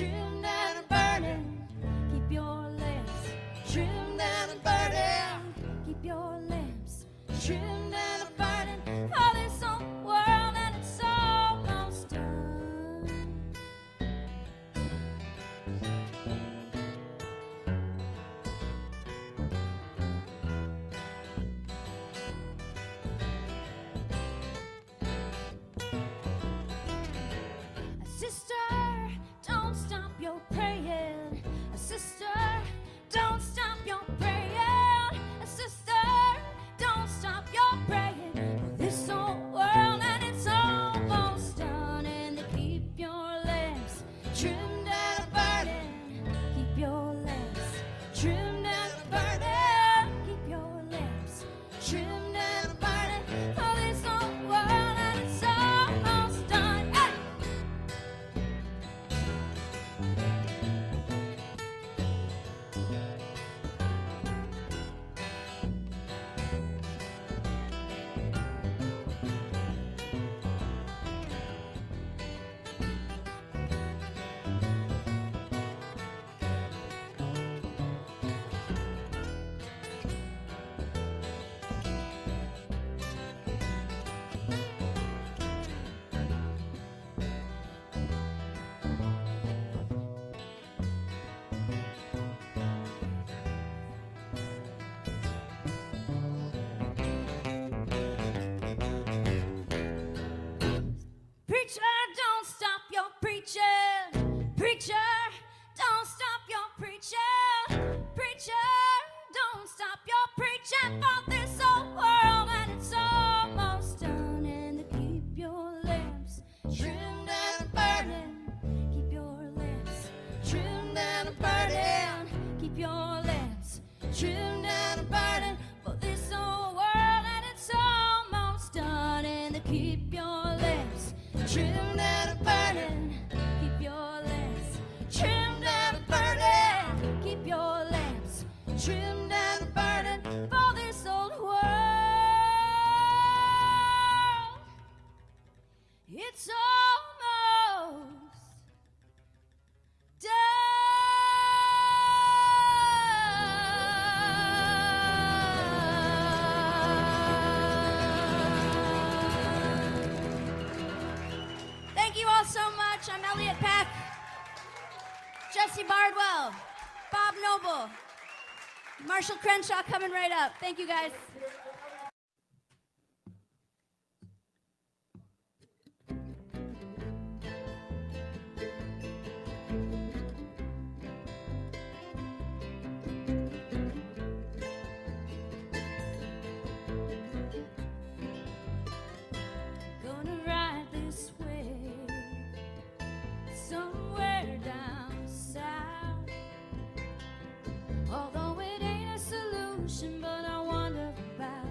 trimmed and burning. Keep your lamps trimmed and burning. Keep your lamps trimmed and burning. For this old world and it's almost done. Sister, don't stop your praying. Sister, don't stop your praying. Sister, don't stop your praying. For this old world and it's almost done. And to keep your lamps trimmed and burning. Keep your lamps trimmed and burning. Keep your lamps trimmed and burning. For this old world and it's almost done. Hey! Preacher, don't stop your preaching. Preacher, don't stop your preaching. Preacher, don't stop your preaching. For this old world and it's almost done. And to keep your lamps trimmed and burning. Keep your lamps trimmed and burning. Keep your lamps trimmed and burning. For this old world and it's almost done. And to keep your lamps trimmed and burning. Keep your lamps trimmed and burning. Keep your lamps trimmed and burning. For this old world, it's almost done. Thank you all so much. I'm Elliot Peck, Jesse Bardwell, Bob Noble, Marshall Crenshaw coming right up. Thank you guys. Gonna ride this way, somewhere down south. Although it ain't a solution, but I wonder about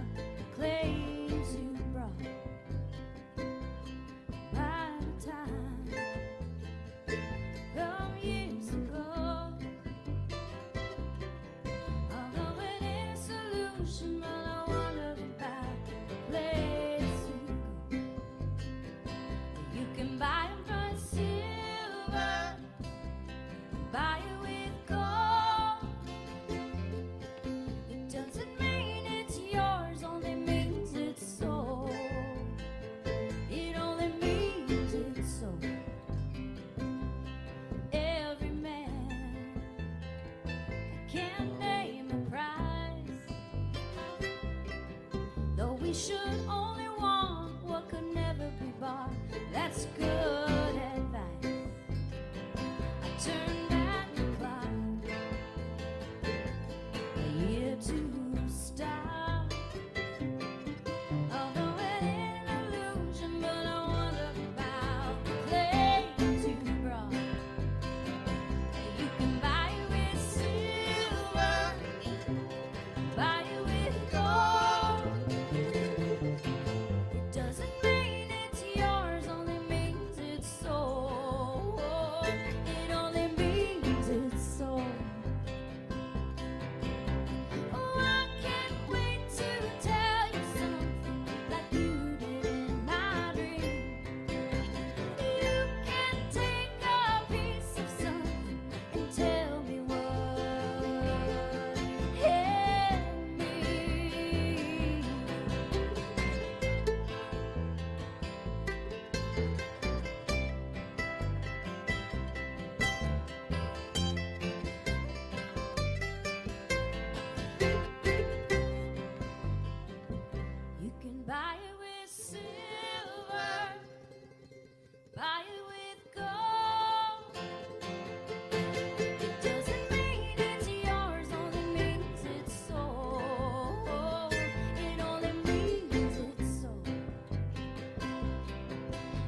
You can buy it with silver, buy it with gold. It doesn't mean it's yours, only means it's sold. It only means it's sold.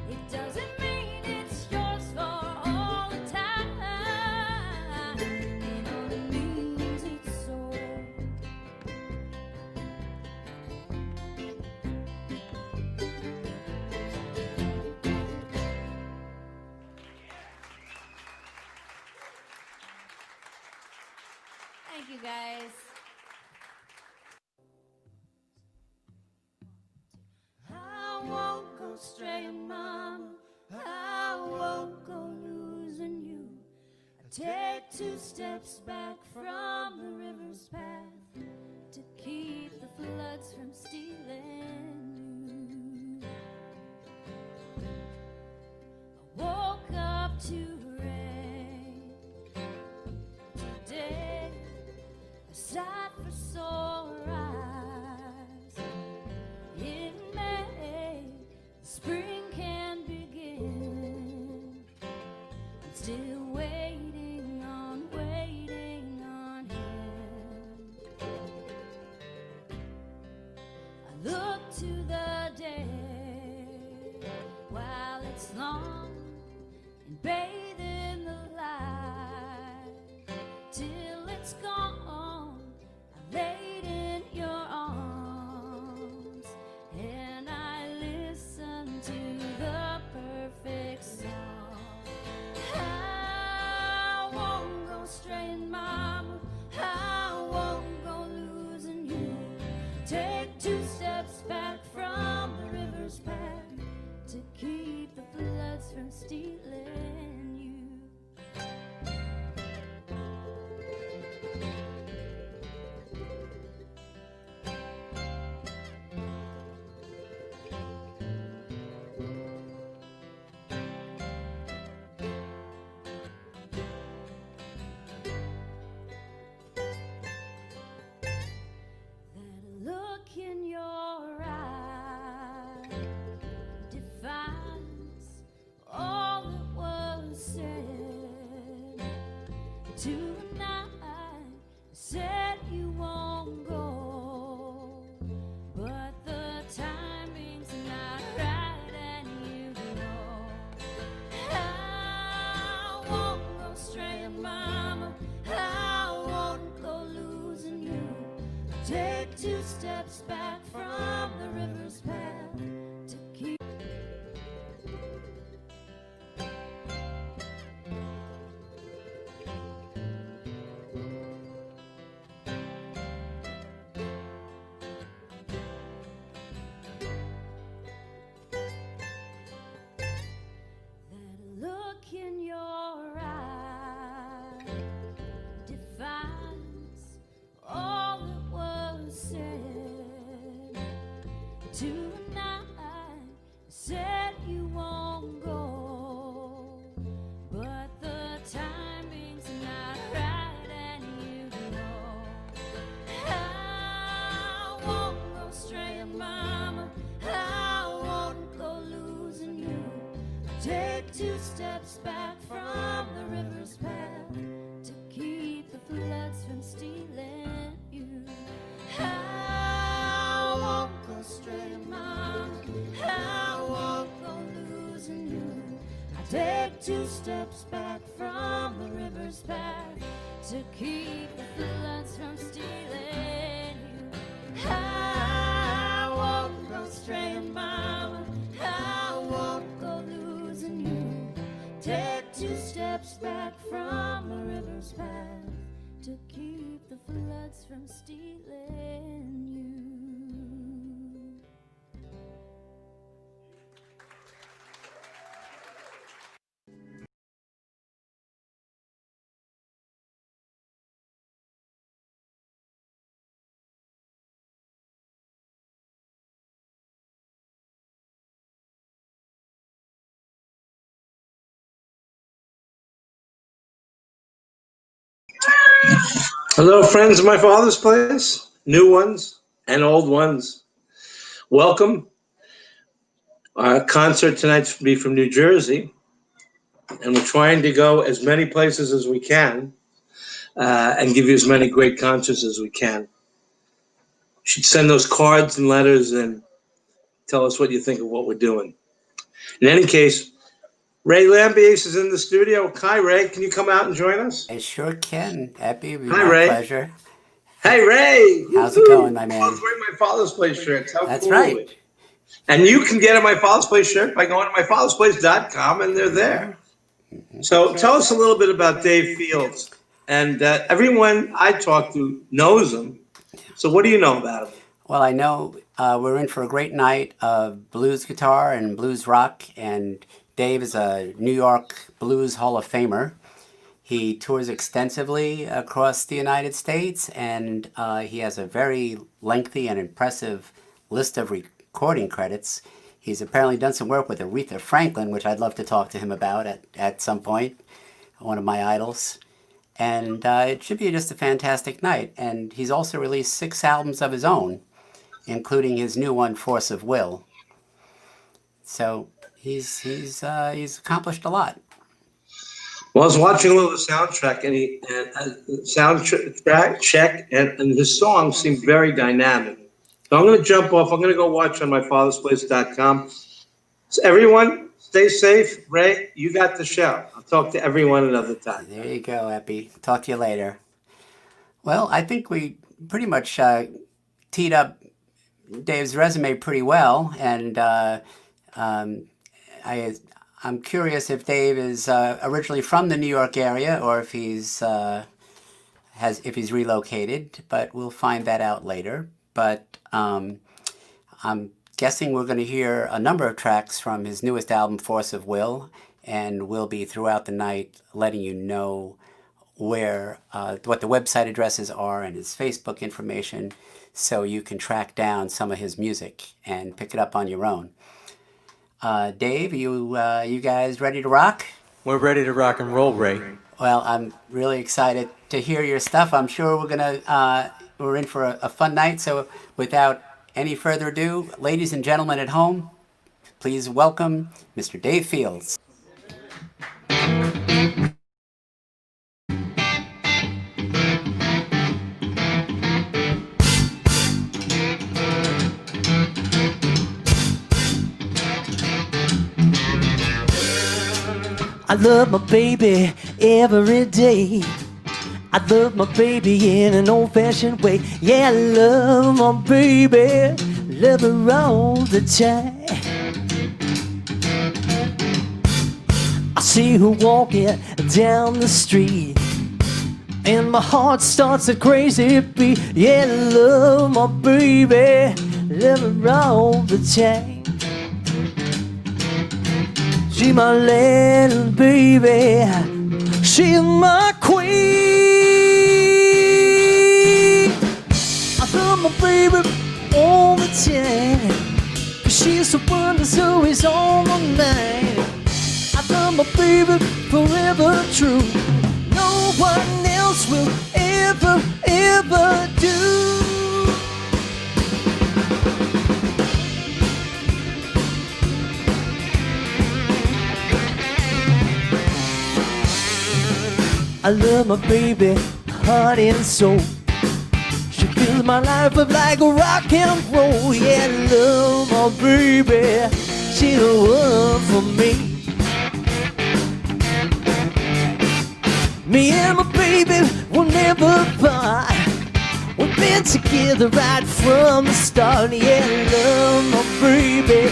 It doesn't mean it's yours for all the time. It only means it's sold. Thank you, guys. I won't go straying, Mama. I won't go losing you. I take 2 steps back from the river's path to keep the floods from stealing you. I woke up to rain today. A sight for sore eyes. In May, spring can begin. I'm still waiting on him. I look to the day while it's long and bathe in the light till it's gone. I laid in your arms and I listen to the perfect song. I won't go straying, Mama. I won't go losing you. Take 2 steps back from the river's path to keep the floods from stealing you. That look in your eye defines all that was said. Tonight, said you won't go, but the timing's not right and you know. I won't go straying, Mama. I won't go losing you. Take 2 steps back from the river's path to keep. That look in your eye defines all that was said. Tonight, said you won't go, but the timing's not right and you know. I won't go straying, Mama. I won't go losing you. Take 2 steps back from the river's path to keep the floods from stealing you. I won't go straying, Mama. I won't go losing you. I take 2 steps back from the river's path to keep the floods from stealing you. I won't go straying, Mama. I won't go losing you. Take 2 steps back from the river's path to keep the floods from stealing you. Hello, friends of my father's place, new ones and old ones. Welcome. Our concert tonight's be from New Jersey, and we're trying to go as many places as we can and give you as many great concerts as we can. You should send those cards and letters and tell us what you think of what we're doing. In any case, Ray Lambiase is in the studio. Hi, Ray. Can you come out and join us? I sure can. Happy, it'd be Hi, my Ray. pleasure. Hey, Ray. How's it going, my man? I was wearing my Father's Place shirts. How That's cool right. are we? And you can get a My Father's Place shirt by going to myfathersplace.com, and they're there. So tell us a little bit about Dave Fields. And everyone I talk to knows him. So what do you know about him? Well, I know we're in for a great night of blues guitar and blues rock, and Dave is a New York Blues Hall of Famer. He tours extensively across the United States, and he has a very lengthy and impressive list of recording credits. He's apparently done some work with Aretha Franklin, which I'd love to talk to him about at some point, one of my idols. And it should be just a fantastic night. And he's also released 6 albums of his own, including his new one, Force of Will. So he's accomplished a lot. Well, I was watching a little of the soundtrack, and his songs seem very dynamic. So I'm going to jump off. I'm going to go watch on myfathersplace.com. So everyone, stay safe. Ray, you got the show. I'll talk to everyone another time. There you go, Epi. Talk to you later. Well, I think we pretty much teed up Dave's resume pretty well, and I'm curious if Dave is originally from the New York area or if he's relocated, but we'll find that out later. But I'm guessing we're going to hear a number of tracks from his newest album, Force of Will, and we'll be throughout the night letting you know where what the website addresses are and his Facebook information, so you can track down some of his music and pick it up on your own. Dave, you guys ready to rock? We're ready to rock and roll, Ray. Well, I'm really excited to hear your stuff. I'm sure we're in for a fun night. So without any further ado, ladies and gentlemen at home, please welcome Mr. Dave Fields. I love my baby every day. I love my baby in an old-fashioned way. Yeah, I love my baby, love her all the time. I see her walking down the street, and my heart starts a crazy beat. Yeah, I love my baby, love her all the time. She's my little baby, she's my queen. I love my baby all the time, 'cause she's the one that's always on my mind. I love my baby forever true, no one else will ever, ever do. I love my baby, heart and soul. She fills my life up like a rock and roll. Yeah, I love my baby, she's the one for me. Me and my baby will never part. We've been together right from the start. Yeah, I love my baby.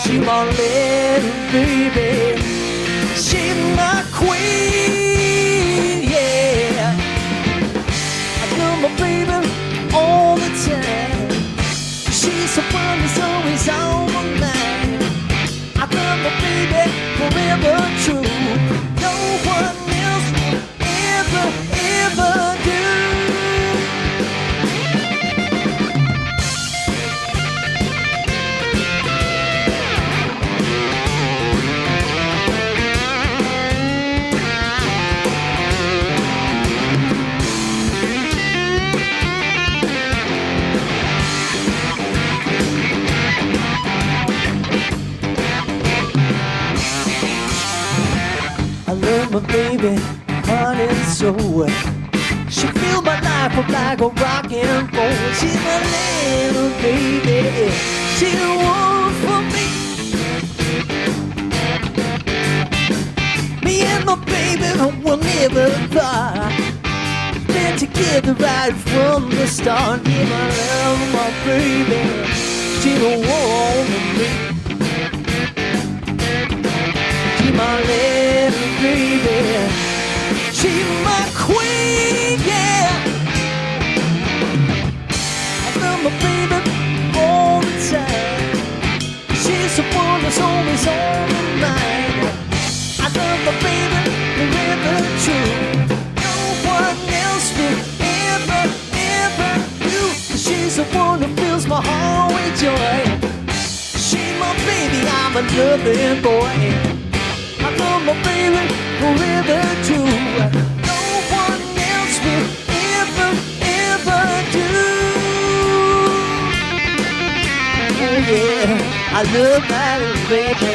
She's my little baby, she's my queen, yeah. I love my baby all the time, she's the one that's always on my mind. I love my baby forever true, no one else will ever, ever do. my baby, heart and soul. She filled my life up like a rock and roll. She's my little baby, she's the one for me. Me and my baby will never part. Been together right from the start. Yeah, my love, my baby, she's the one for me. She's my little baby, she's my queen, yeah. I love my baby all the time. She's the one that's always on my mind. I love my baby forever true. No one else will ever, ever do. She's the one who fills my heart with joy. She's my baby, I'm a loving boy. I love my baby forever true. No one else will ever, ever do. Oh yeah, I love my little baby.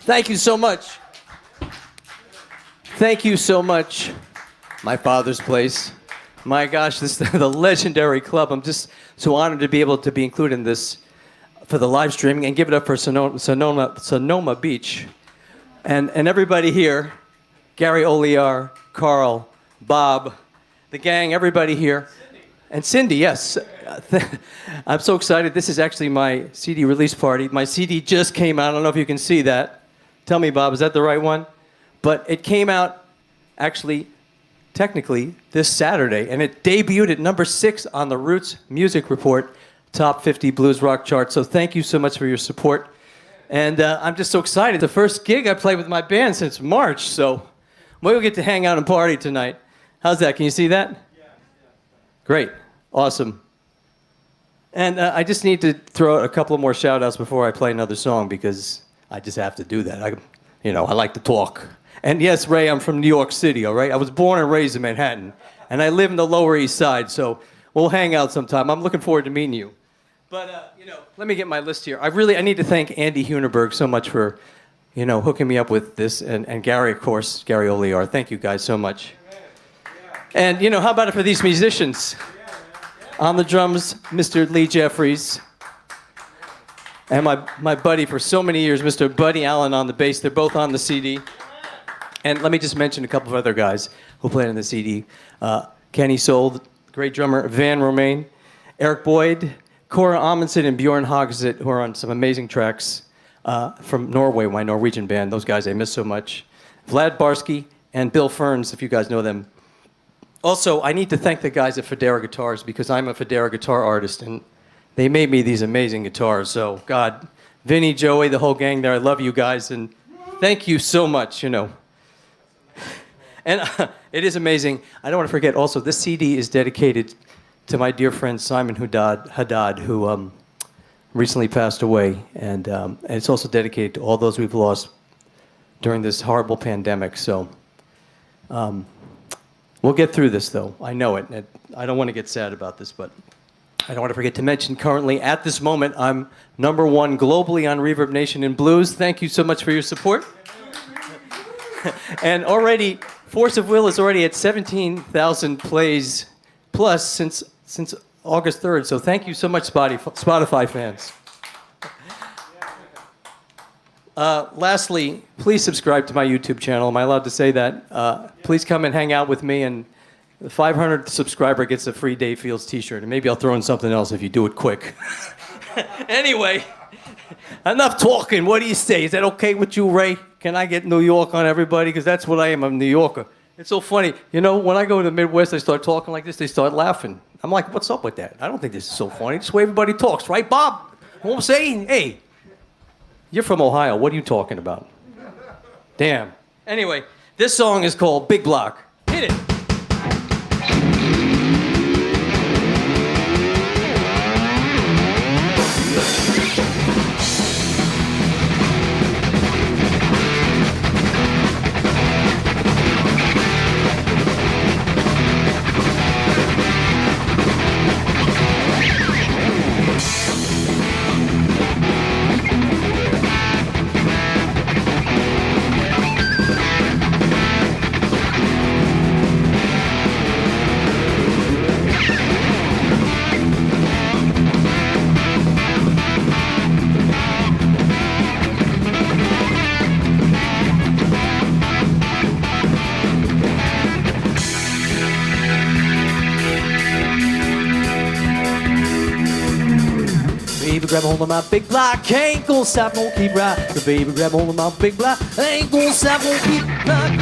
Thank you so much. Thank you so much. My father's place. My gosh, this is the legendary club. I'm just so honored to be able to be included in this for the live streaming, and give it up for Sonoma Beach. And everybody here, Gary Oliar, Carl, Bob, the gang, everybody here. And Cindy, yes. I'm so excited. This is actually my CD release party. My CD just came out. I don't know if you can see that. Tell me, Bob, is that the right one? But it came out, actually, technically, this Saturday, and it debuted at number 6 on the Roots Music Report Top 50 Blues Rock chart. So thank you so much for your support. And I'm just so excited. The first gig I played with my band since March, so we'll get to hang out and party tonight. How's that? Can you see that? Yeah. Great. Awesome. And I just need to throw out a couple of more shout-outs before I play another song, because I just have to do that. I like to talk. And yes, Ray, I'm from New York City, all right? I was born and raised in Manhattan, and I live in the Lower East Side, so we'll hang out sometime. I'm looking forward to meeting you. But, let me get my list here. I need to thank Andy Hunerberg so much for, hooking me up with this, and Gary, of course, Gary Oliar. Thank you guys so much. And, how about it for these musicians? On the drums, Mr. Lee Jeffries. And my buddy for so many years, Mr. Buddy Allen on the bass. They're both on the CD. And let me just mention a couple of other guys who played on the CD. Kenny Sold, great drummer. Van Romain, Eric Boyd, Cora Amundsen, and Bjorn Hagset, who are on some amazing tracks from Norway, my Norwegian band. Those guys I miss so much. Vlad Barsky and Bill Ferns, if you guys know them. Also, I need to thank the guys at Federa Guitars, because I'm a Federa guitar artist, and they made me these amazing guitars. So, God, Vinny, Joey, the whole gang there, I love you guys, and thank you so much, And it is amazing. I don't want to forget, also, this CD is dedicated to my dear friend Simon Haddad, who recently passed away. And it's also dedicated to all those we've lost during this horrible pandemic. So we'll get through this, though. I know it. I don't want to get sad about this, but I don't want to forget to mention currently, at this moment, I'm #1 globally on Reverb Nation in Blues. Thank you so much for your support. And already, Force of Will is already at 17,000 plays plus since August 3rd. So thank you so much, Spotify fans. Lastly, please subscribe to my YouTube channel. Am I allowed to say that? Please come and hang out with me, and the 500th subscriber gets a free Dave Fields t-shirt, and maybe I'll throw in something else if you do it quick. Anyway, enough talking. What do you say? Is that okay with you, Ray? Can I get New York on everybody? Because that's what I am. I'm a New Yorker. It's so funny. When I go to the Midwest, I start talking like this, they start laughing. I'm like, what's up with that? I don't think this is so funny. Just the way everybody talks, right, Bob? What I'm saying? Hey, you're from Ohio. What are you talking about? Damn. Anyway, this song is called Big Block. Hit it. grab a hold of my big block. Ain't gonna stop, gonna keep rocking. Baby, grab a hold of my big block. Ain't gonna stop, gonna keep rocking.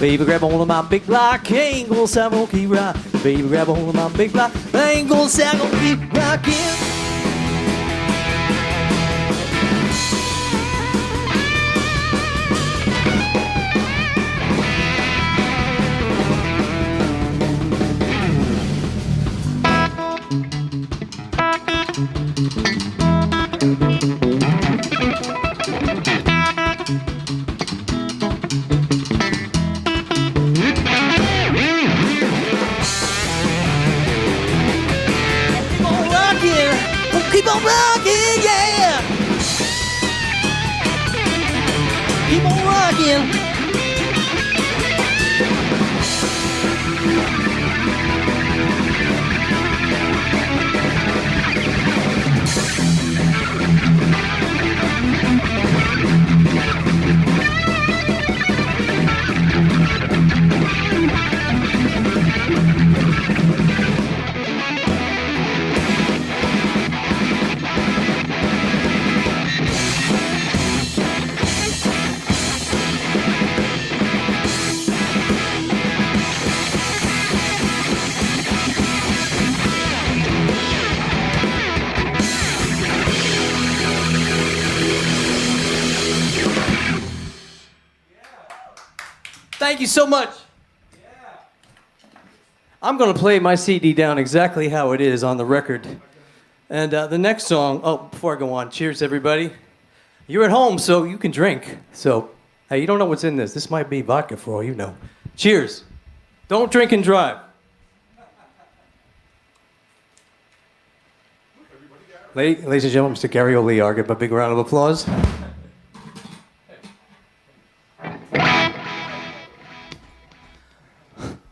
Baby, grab a hold of my big block. Ain't gonna stop, gonna keep rocking. Baby, grab a hold of my big block. Ain't gonna stop, gonna keep rocking. Keep on rocking, yeah. Keep on rocking. Thank you so much. I'm going to play my CD down exactly how it is on the record. And the next song, oh, before I go on, cheers, everybody. You're at home, so you can drink. So, hey, you don't know what's in this. This might be vodka for all you know. Cheers. Don't drink and drive. Ladies and gentlemen, Mr. Gary O'Lear, give him a big round of applause.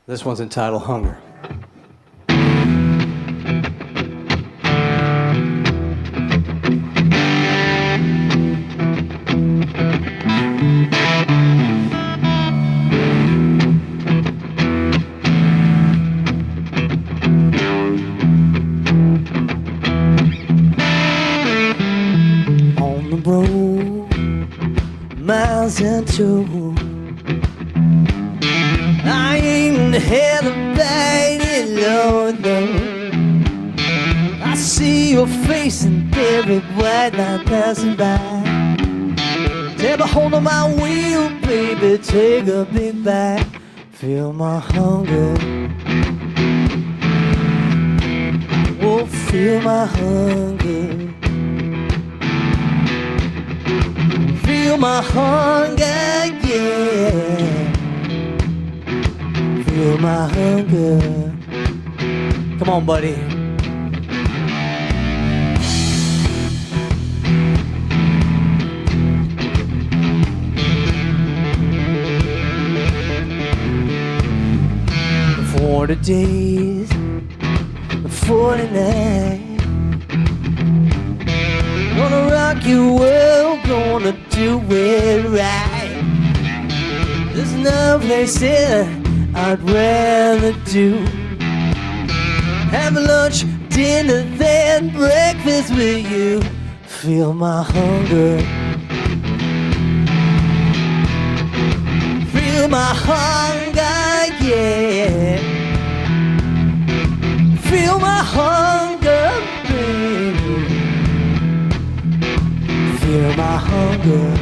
This one's entitled Hunger. On the road, miles into I ain't had a bite in Lord, no. I see your face in every white line passing by. Take a hold of my wheel, baby, take a big bite. Feel my hunger. Oh, feel my hunger. Feel my hunger, yeah. Feel feel my hunger. Come on, buddy. For the days, for the night, gonna rock your world, gonna do it right. There's no place that I'd rather do. Have lunch, dinner, then breakfast with you. Feel my hunger. Feel my hunger, yeah. Feel my hunger, baby. Feel my hunger.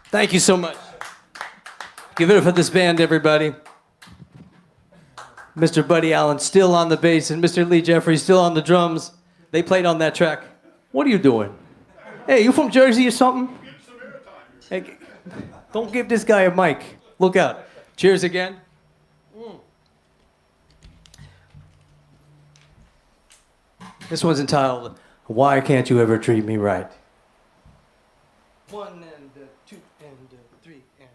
Thank you so much. Give it up for this band, everybody. Mr. Buddy Allen still on the bass and Mr. Lee Jeffries still on the drums. They played on that track. What are you doing? Hey, you from Jersey or something? Hey, don't give this guy a mic. Look out. Cheers again. This one's entitled, Why Can't You Ever Treat Me Right? 1 and 2 and 3 and...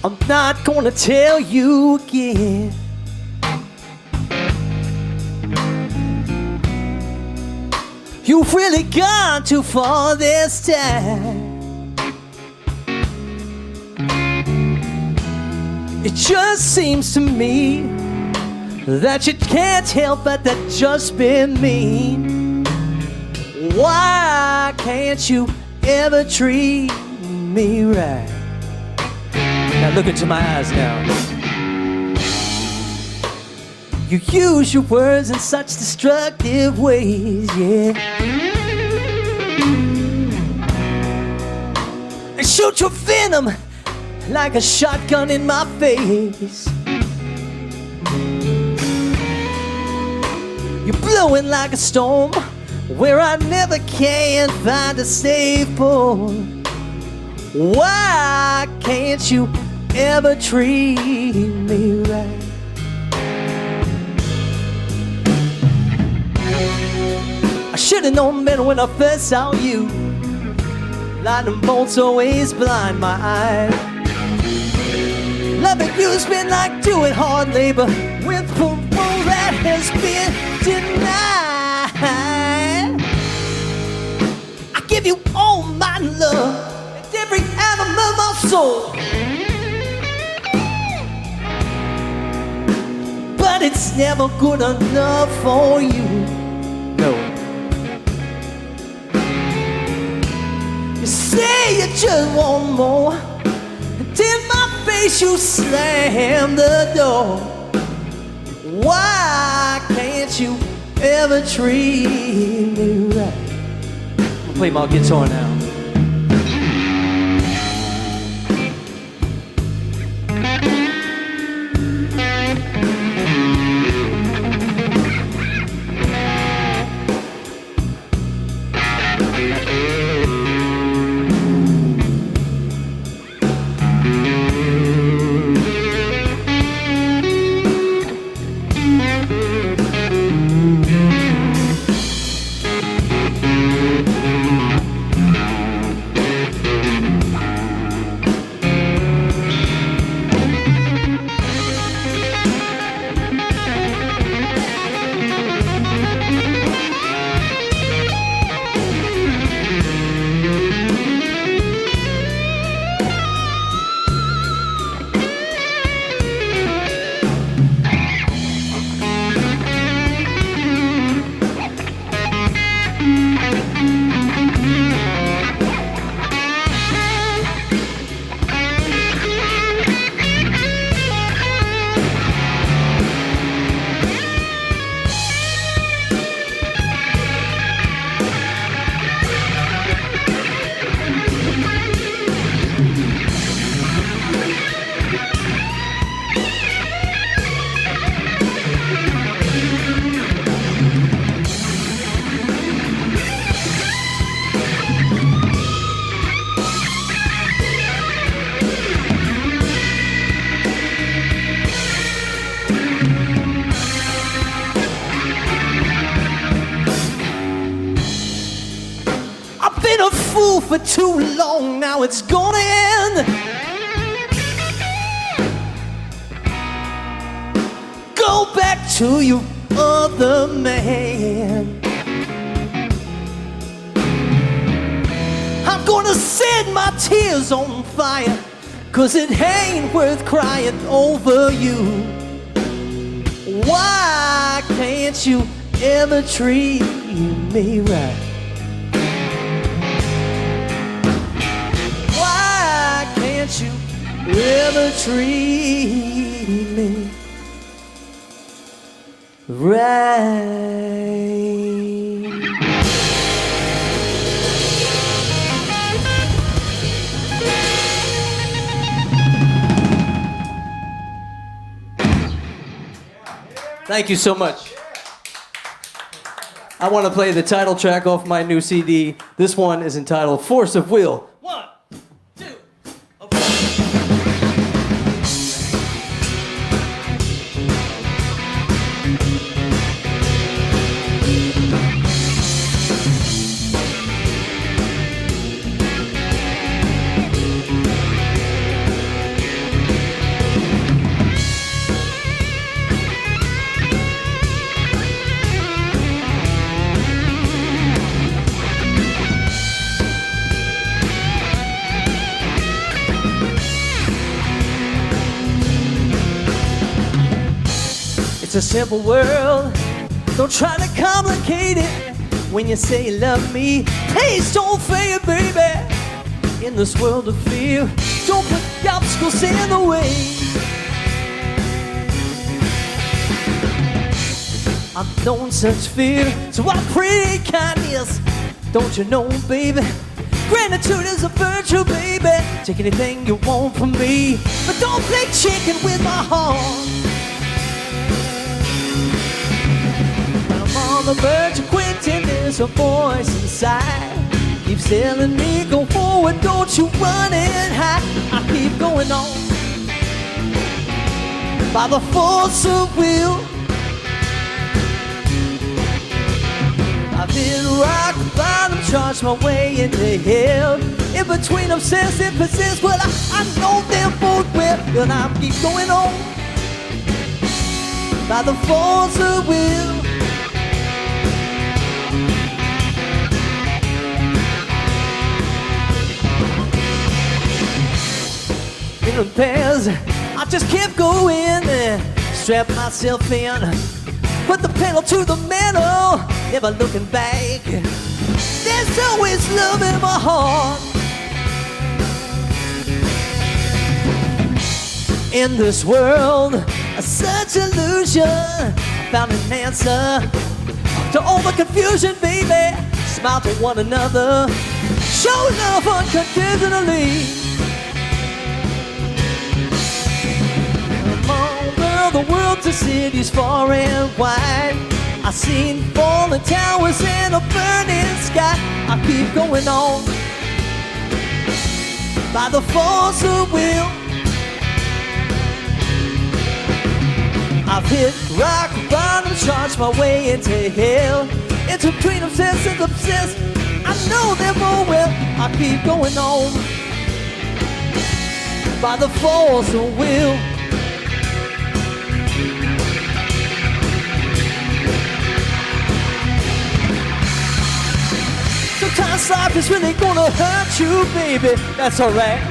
I'm not gonna tell you again. You've really gone too far this time. It just seems to me that you can't help but that just be mean. Why can't you ever treat me right? Now look into my eyes now. You use your words in such destructive ways, yeah. And shoot your venom like a shotgun in my face. You're blowing like a storm where I never can find a safe port. Why can't you ever treat me right? I should've known better when I first saw you. Lightning bolts always blind my eyes. Loving you's been like doing hard labor with parole that has been denied. I give you all my love and every atom of my soul, but it's never good enough for you. No. You say you just want more, and in my face you slam the door. Why can't you ever treat me right? I'm gonna play my guitar now. For too long now, it's gonna end. Go back to your other man. I'm gonna set my tears on fire, 'cause it ain't worth crying over you. Why can't you ever treat me right? You ever treat me right? Thank you so much. I want to play the title track off my new CD. This one is entitled Force of Will. It's a simple world, don't try to complicate it. When you say you love me, please don't fear, baby. In this world of fear, don't put the obstacles in the way. I've known such fear, so I pray kindness. Don't you know, baby? Gratitude is a virtue, baby. Take anything you want from me, but don't play chicken with my heart. When I'm on the verge of quitting, there's a voice inside keeps telling me, go forward, don't you run and hide. I keep going on by the force of will. I've hit rock bottom, charged my way into hell. In between obsessed and possessed, well, I know them both well. But I keep going on by the force of will. In the past, I just kept going, strap myself in, put the pedal to the metal, never looking back. There's always love in my heart. In this world, such illusion, I found an answer to all the confusion, baby. Smile to one another, show love unconditionally. The world to cities far and wide, I've seen falling towers and a burning sky. I keep going on by the force of will. I've hit rock bottom, charged my way into hell. Into between obsessed and obsessed, I know them all well. I keep going on by the force of will. Sometimes life is really gonna hurt you, baby. That's alright.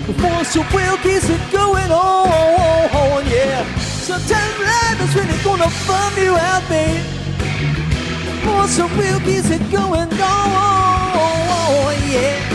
The force of will keeps it going on, yeah. Sometimes life is really gonna bum you out, babe. The force of will keeps it going on, yeah.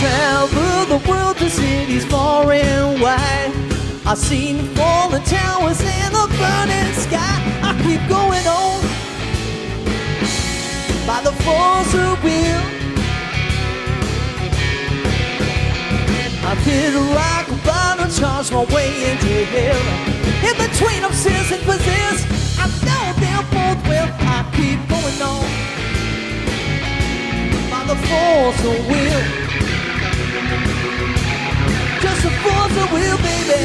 Travel the world to cities far and wide. I've seen fallen towers and a burning sky. I keep going on by the force of will. I've hit rock bottom, charged my way into hell. In between obsessed and possessed, I know they're both well. I keep going on by the force of will. Just the force of will, baby.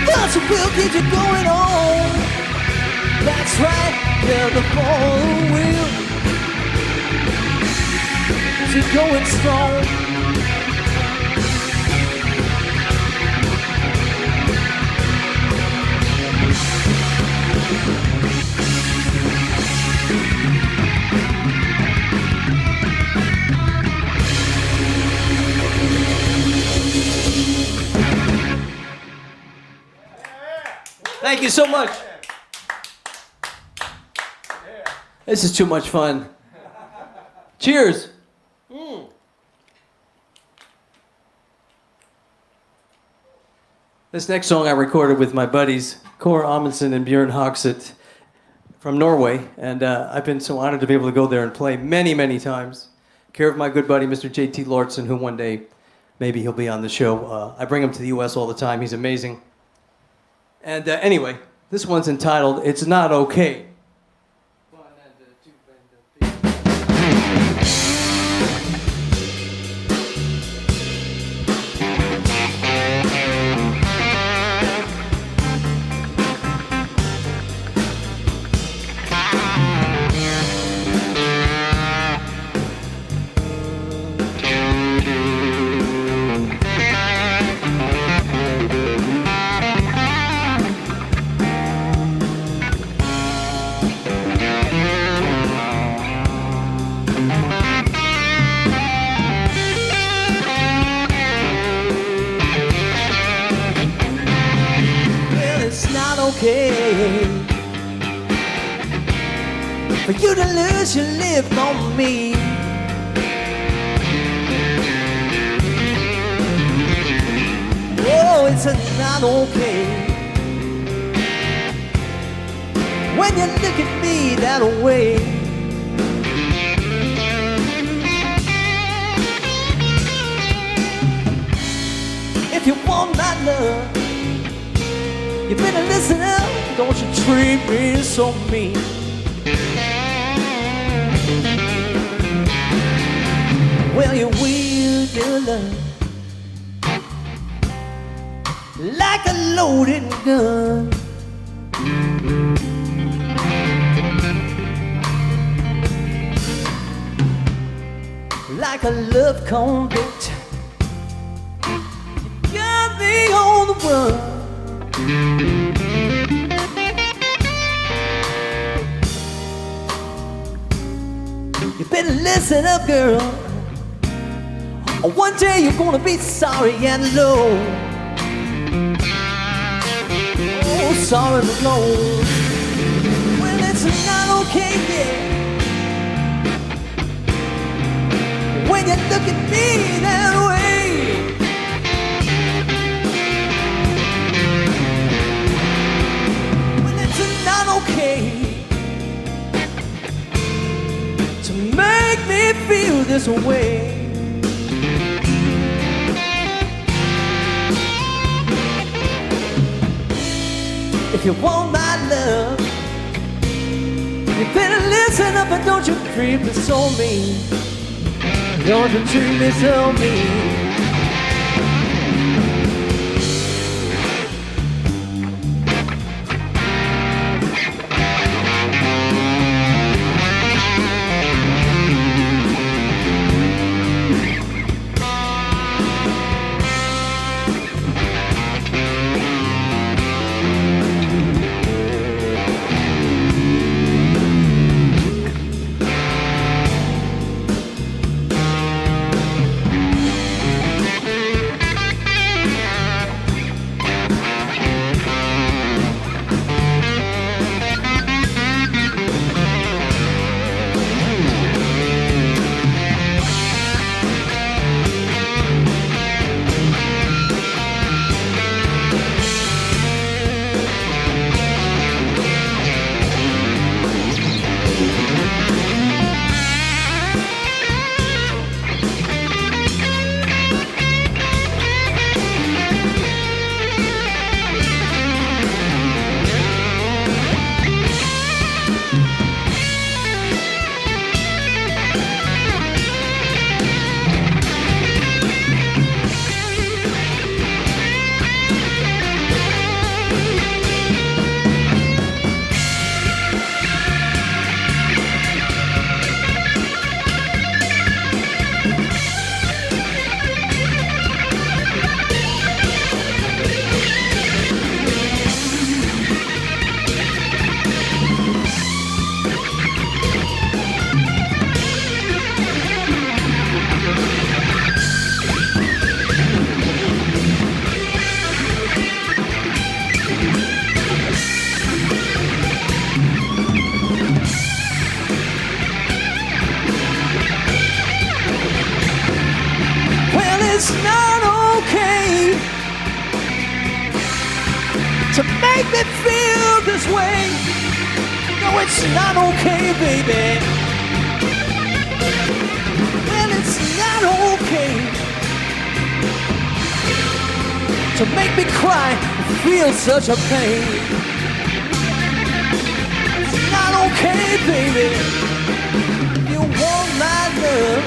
Force of will keeps you going on. That's right, yeah, the force of will keeps you going strong. Thank you so much. This is too much fun. Cheers. This next song I recorded with my buddies, Kåre Amundsen and Bjørn Hogseth from Norway. And I've been so honored to be able to go there and play many, many times. Care of my good buddy, Mr. J.T. Lortson, who one day, maybe he'll be on the show. I bring him to the U.S. all the time. He's amazing. And anyway, this one's entitled, It's Not Okay. okay for you to lose your lip on me. Oh, it's not okay when you look at me that way. If you want my love, you better listen up. Don't you treat me so mean. Well, you wield your love like a loaded gun. Like a love convict, you got me on the run. You better listen up, girl. One day you're gonna be sorry and low. Oh, sorry and low. Well, it's not okay, yeah, when you look at me that way. Well, it's not okay to make me feel this way. If you want my love, you better listen up and don't you treat me so mean. Don't you treat me so mean. It's not okay to make me feel this way. No, it's not okay, baby. Well, it's not okay to make me cry and feel such a pain. It's not okay, baby. You want my love,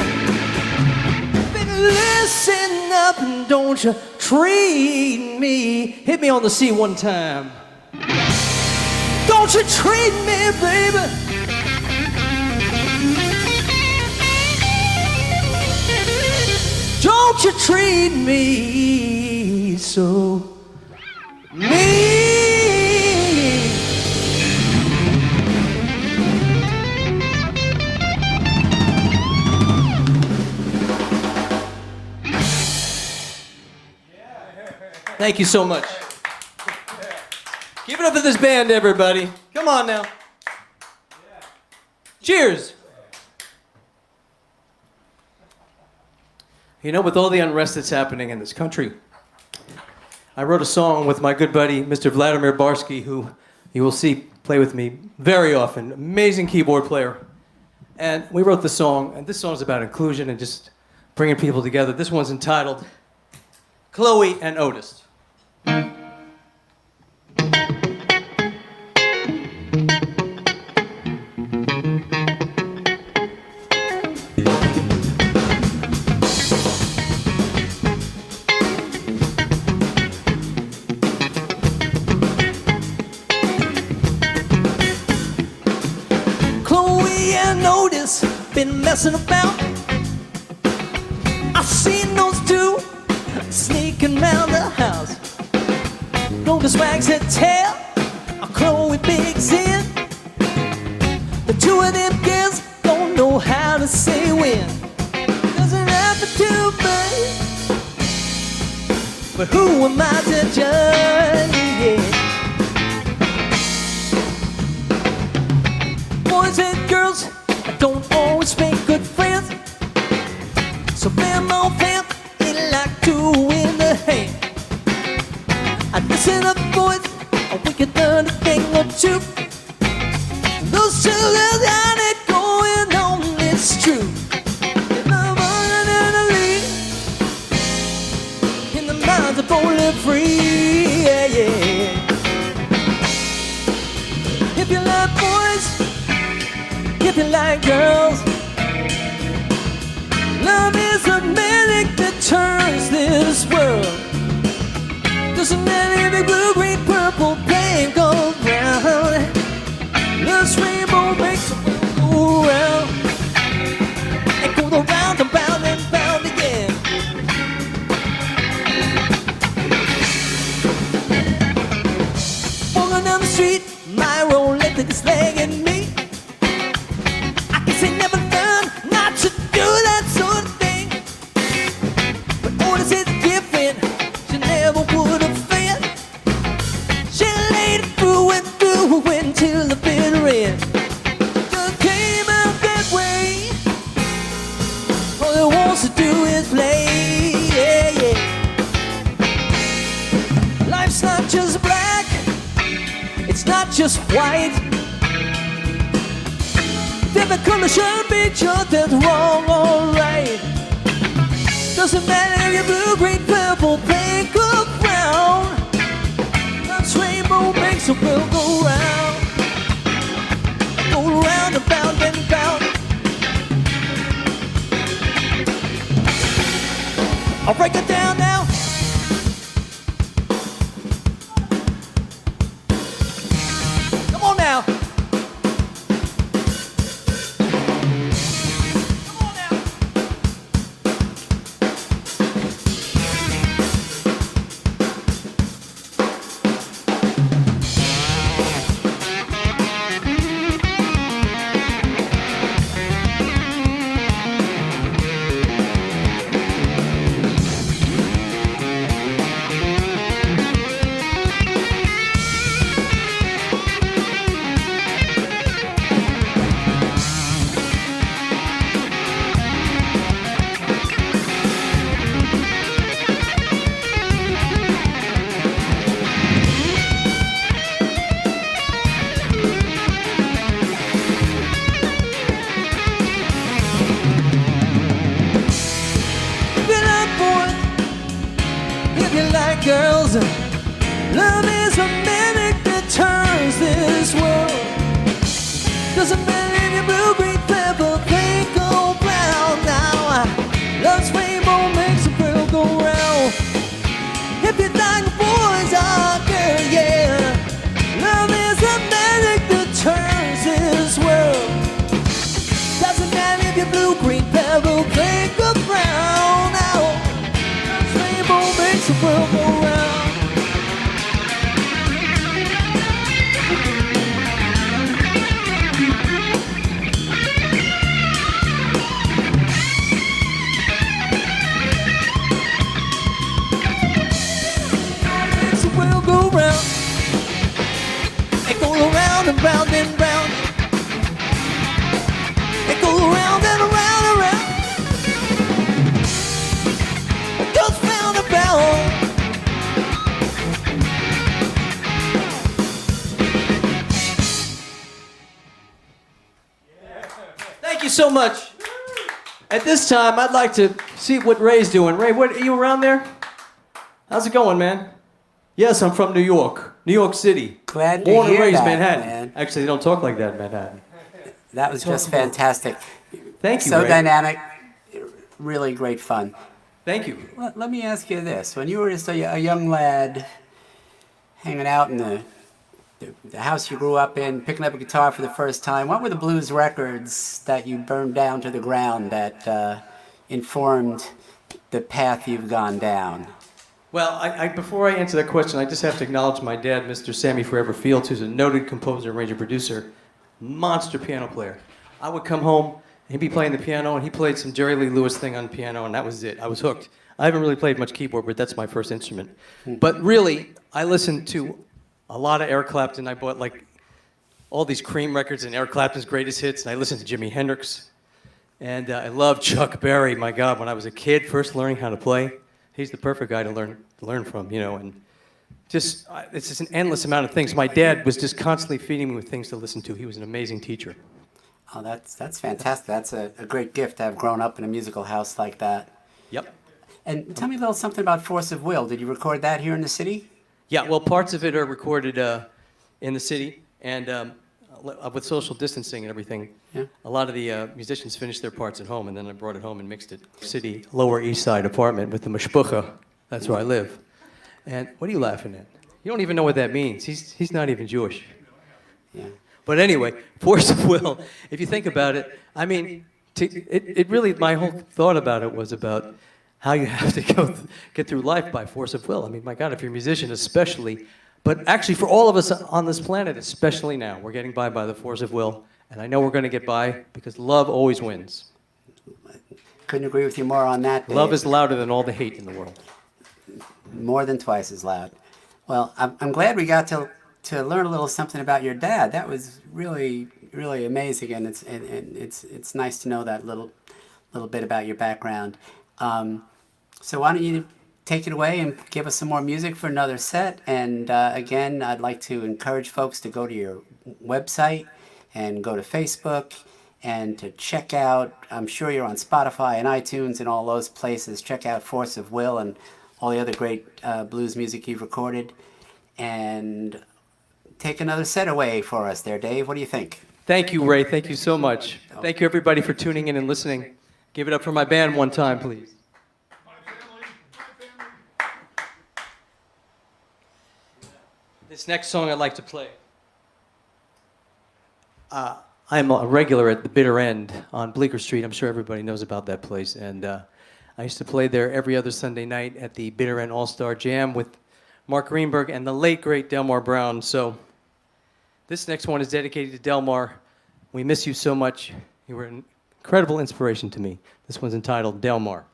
listen up and don't you treat me. Hit me on the C one time. Don't you treat me, baby. Don't you treat me so mean. Thank you so much. Give it up for this band, everybody. Come on now. Cheers. You know, with all the unrest that's happening in this country, I wrote a song with my good buddy, Mr. Vladimir Barsky, who you will see play with me very often. Amazing keyboard player. And we wrote the song, and this song is about inclusion and just bringing people together. This one's entitled Chloe and Otis. Otis been messing about. I seen those two sneaking round the house. Otis wags her tail, Chloe bigs in. The two of them girls don't know how to say when. Doesn't happen to me, but who am I to judge? Yeah. Boys and girls don't always make good friends, so them old fam ain't like two in the hand. I listen up, boys, we can learn a thing or two. Those two girls got it going on, it's true. In the morning and the lead, in the minds of only free, yeah, yeah. If you love boys, if you like girls, love is a magic that turns this world. Doesn't matter if it's blue, green, purple, pink, gold, brown. This rainbow makes the world go round and go around and round and round again. Walking down the street, my Rolex is lagging me. They never learned not to do that sort of thing. But Otis is different, she never would have failed. She laid it through and through until the bitter end. Just came out that way, all he wants to do is play, yeah, yeah. Life's not just black, it's not just white. Different colors should be just as wrong or right. Doesn't matter if you're blue, green, purple, pink or brown. This rainbow makes the world go round. Go round and round and round. I'll break it down now. Come on now. Girls, love is a magic that turns this world. Doesn't matter if you're blue, green, purple, pink or brown. Now, love's rainbow makes the world go round. If you like boys or girls, yeah, love is a magic that turns this world. Doesn't matter if you're blue, green, purple, pink or brown. Now, love's rainbow makes the world go round. and round and round. It goes round and around and round. It goes round and round. Thank you so much. At this time, I'd like to see what Ray's doing. Ray, what, are you around there? How's it going, man? Yes, I'm from New York City. Glad to Born and hear raised that, Manhattan. man. Actually, they don't talk like that in Manhattan. That was just fantastic. Thank you, So Ray. dynamic, really great fun. Thank you. Let me ask you this. When you were just a young lad hanging out in the house you grew up in, picking up a guitar for the first time, what were the blues records that you burned down to the ground that informed the path you've gone down? Well, I before I answer that question, I just have to acknowledge my dad, Mr. Sammy Forever Fields, who's a noted composer, arranger, producer, monster piano player. I would come home, he'd be playing the piano, and he played some Jerry Lee Lewis thing on piano, and that was it. I was hooked. I haven't really played much keyboard, but that's my first instrument. But really, I listened to a lot of Eric Clapton. I bought like all these Cream records and Eric Clapton's greatest hits, and I listened to Jimi Hendrix. And I loved Chuck Berry. My God, when I was a kid, first learning how to play, he's the perfect guy to learn from, you know. And just it's just an endless amount of things. My dad was just constantly feeding me with things to listen to. He was an amazing teacher. Oh, that's fantastic. That's a great gift to have grown up in a musical house like that. Yep. And tell me a little something about Force of Will. Did you record that here in the city? Yeah, well, parts of it are recorded in the city, and with social distancing and everything, Yeah. a lot of the musicians finished their parts at home, and then I brought it home and mixed it. City, Lower East Side apartment with the mashpucha. That's where I live. And what are you laughing at? You don't even know what that means. He's not even Jewish. Yeah. But anyway, Force of Will, if you think about it, I mean, it really, my whole thought about it was about how you have to get through life by force of will. I mean, my God, if you're a musician especially, but actually for all of us on this planet, especially now, we're getting by the force of will. And I know we're going to get by because love always wins. Couldn't agree with you more on that, Dave. Love is louder than all the hate in the world. More than twice as loud. Well, I'm glad we got to learn a little something about your dad. That was really, really amazing, and it's nice to know that little bit about your background. So why don't you take it away and give us some more music for another set? And again, I'd like to encourage folks to go to your website and go to Facebook and to check out, I'm sure you're on Spotify and iTunes and all those places. Check out Force of Will and all the other great blues music you've recorded. And take another set away for us there, Dave. What do you think? Thank you, Ray. Thank you so much. Thank you, everybody, for tuning in and listening. Give it up for my band one time, please. This next song I'd like to play. I'm a regular at the Bitter End on Bleecker Street. I'm sure everybody knows about that place. And I used to play there every other Sunday night at the Bitter End All-Star Jam with Mark Greenberg and the late, great Delmar Brown. So this next one is dedicated to Delmar. We miss you so much. You were an incredible inspiration to me. This one's entitled Delmar.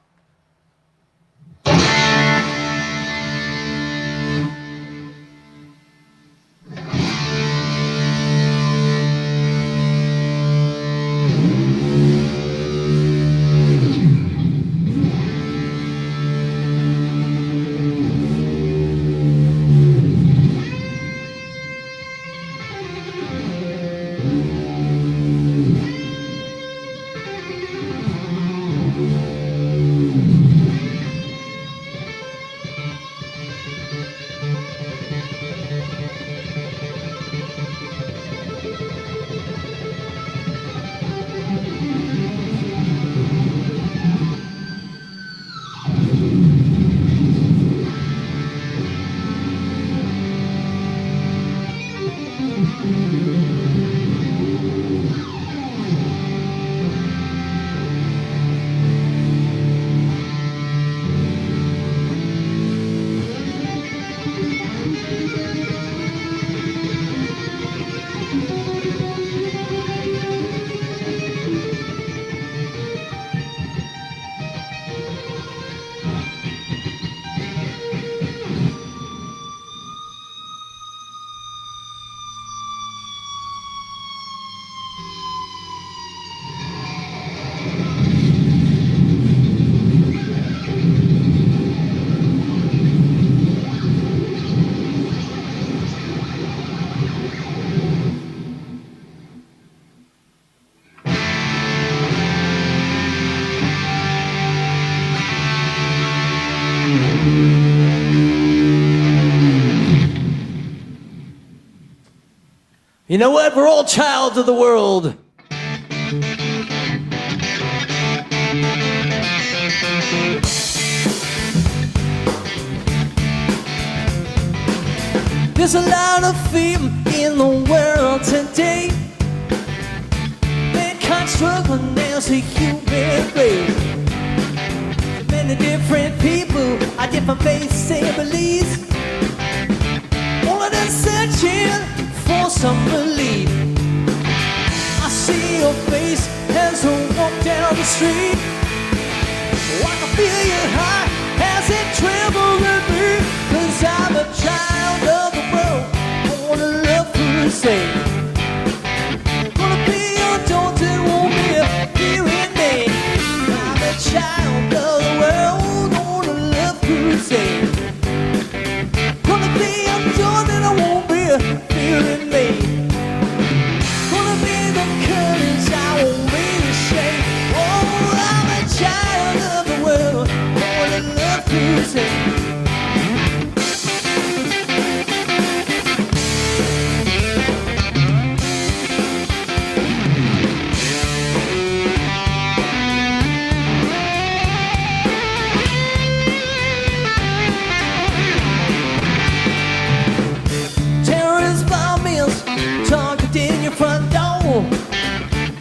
You know what? We're all childs of the world. There's a lot of fear in the world today. Mankind struggling as a human race. Many different people, are different faiths and beliefs. All of them searching for some relief. I see your face as I walk down the street. Oh, I can feel your heart as it trembles with me. 'Cause I'm a child of the world, on a love crusade. Gonna be your daughter, won't be a fear in me. I'm a child of the world, on a love crusade. Gonna be your daughter, I won't be a fear in me. Gonna be the courage, I won't be ashamed. Oh, I'm a child of the world, on a love crusade. Terrorist bombings targeting your front door.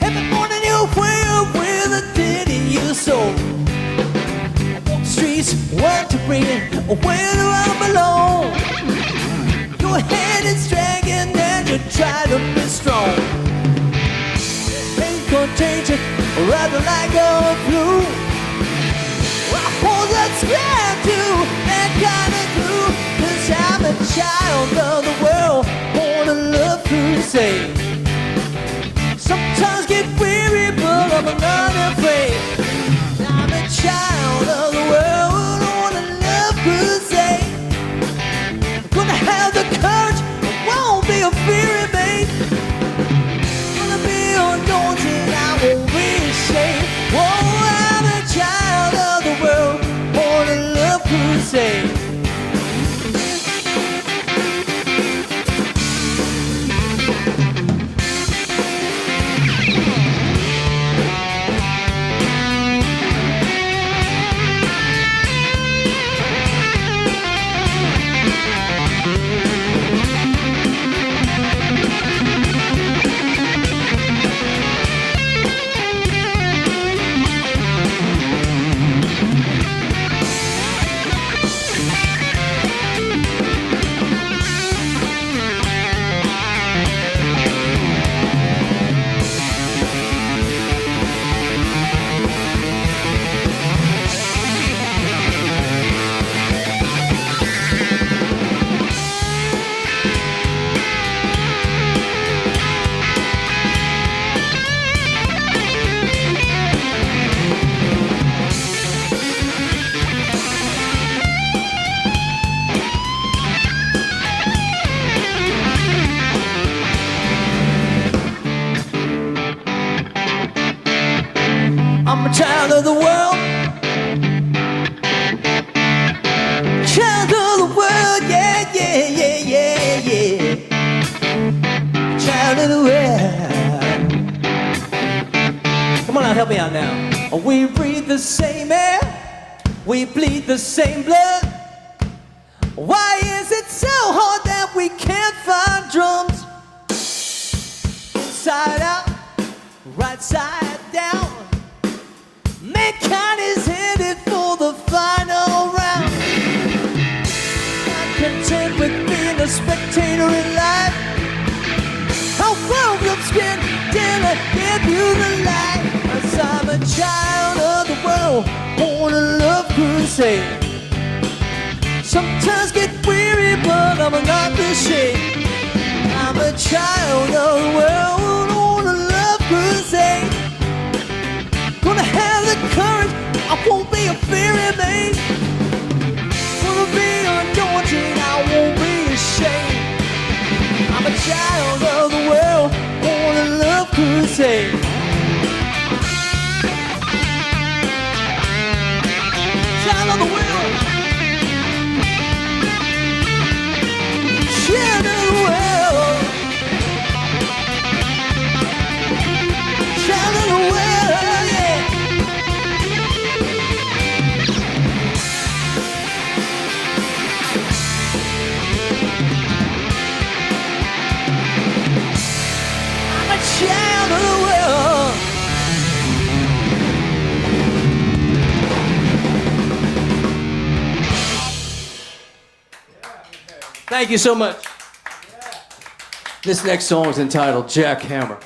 Every morning you wake up with a dead in your soul. I walk the streets wondering where do I belong. Your head is dragging and you try to be strong. Ain't contagious, rather like a flu. I hold that scared to that kind of glue. 'Cause I'm a child of the world, on a love crusade. Sometimes get weary, but I'm not afraid. I'm a child of the world, on a love crusade. Gonna have the courage, I won't be a fear in me. Gonna be undaunted, I won't be ashamed. Oh, I'm a child of the world, on a love crusade. I'm a child of the world. Child of the world, yeah, yeah, yeah, yeah, yeah. Child of the world. Come on now, help me out now. We breathe the same air, we bleed the same blood. Why is it so hard that we can't find drums? Inside out, right side down. Mankind is headed for the final round. Not content with being a spectator in life. How far up skin till I give you the light? 'Cause I'm a child of the world, on a love crusade. Sometimes get weary, but I'm not ashamed. I'm a child of the world, on a love crusade. Gonna have the courage, I won't be a fear in me. Gonna be undaunted, I won't be ashamed. I'm a child of the world, on a love crusade. Child of the world. Child of the world. Thank you so much. This next song is entitled Jackhammer.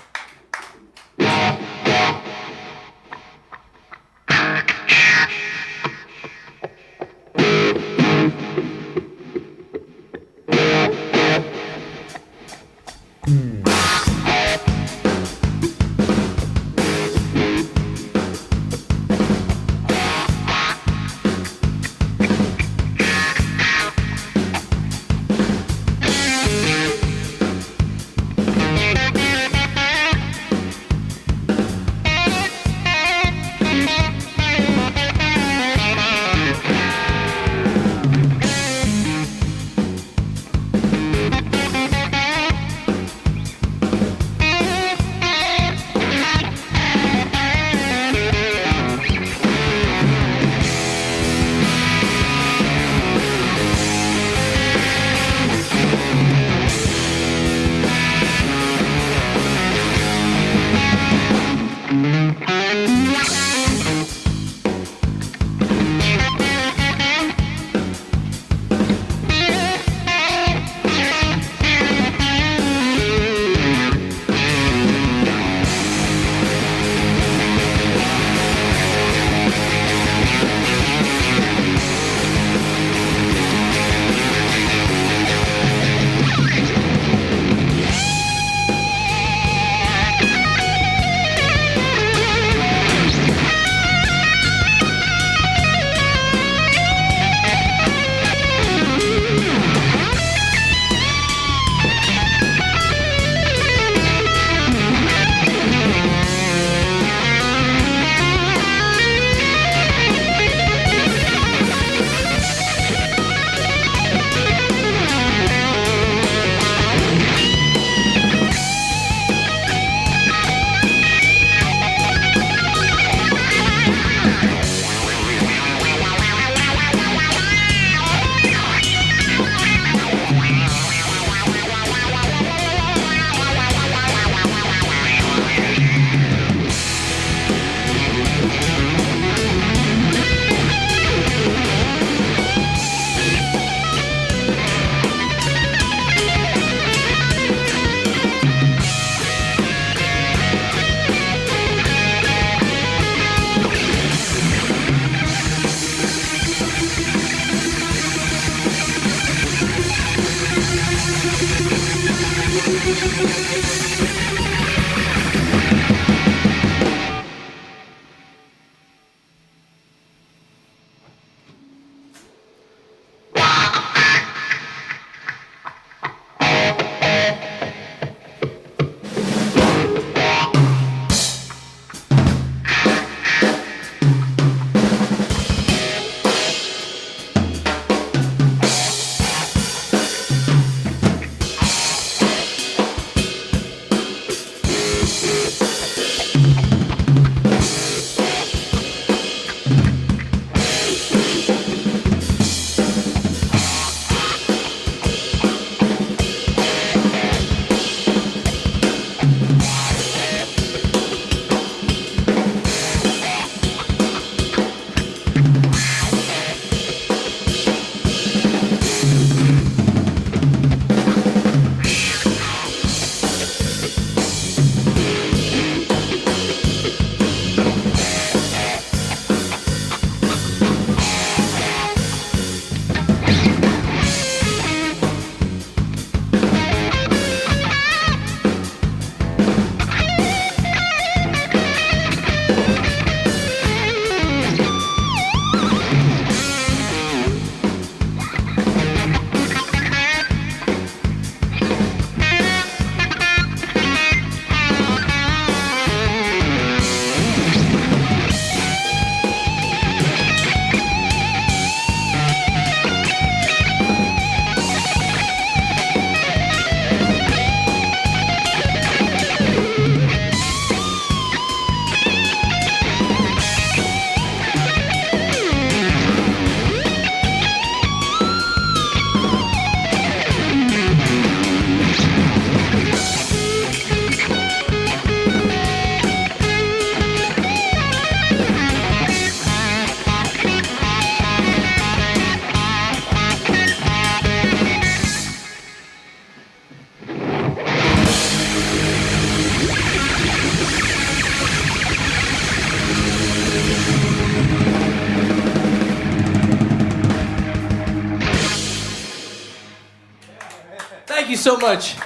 you so much.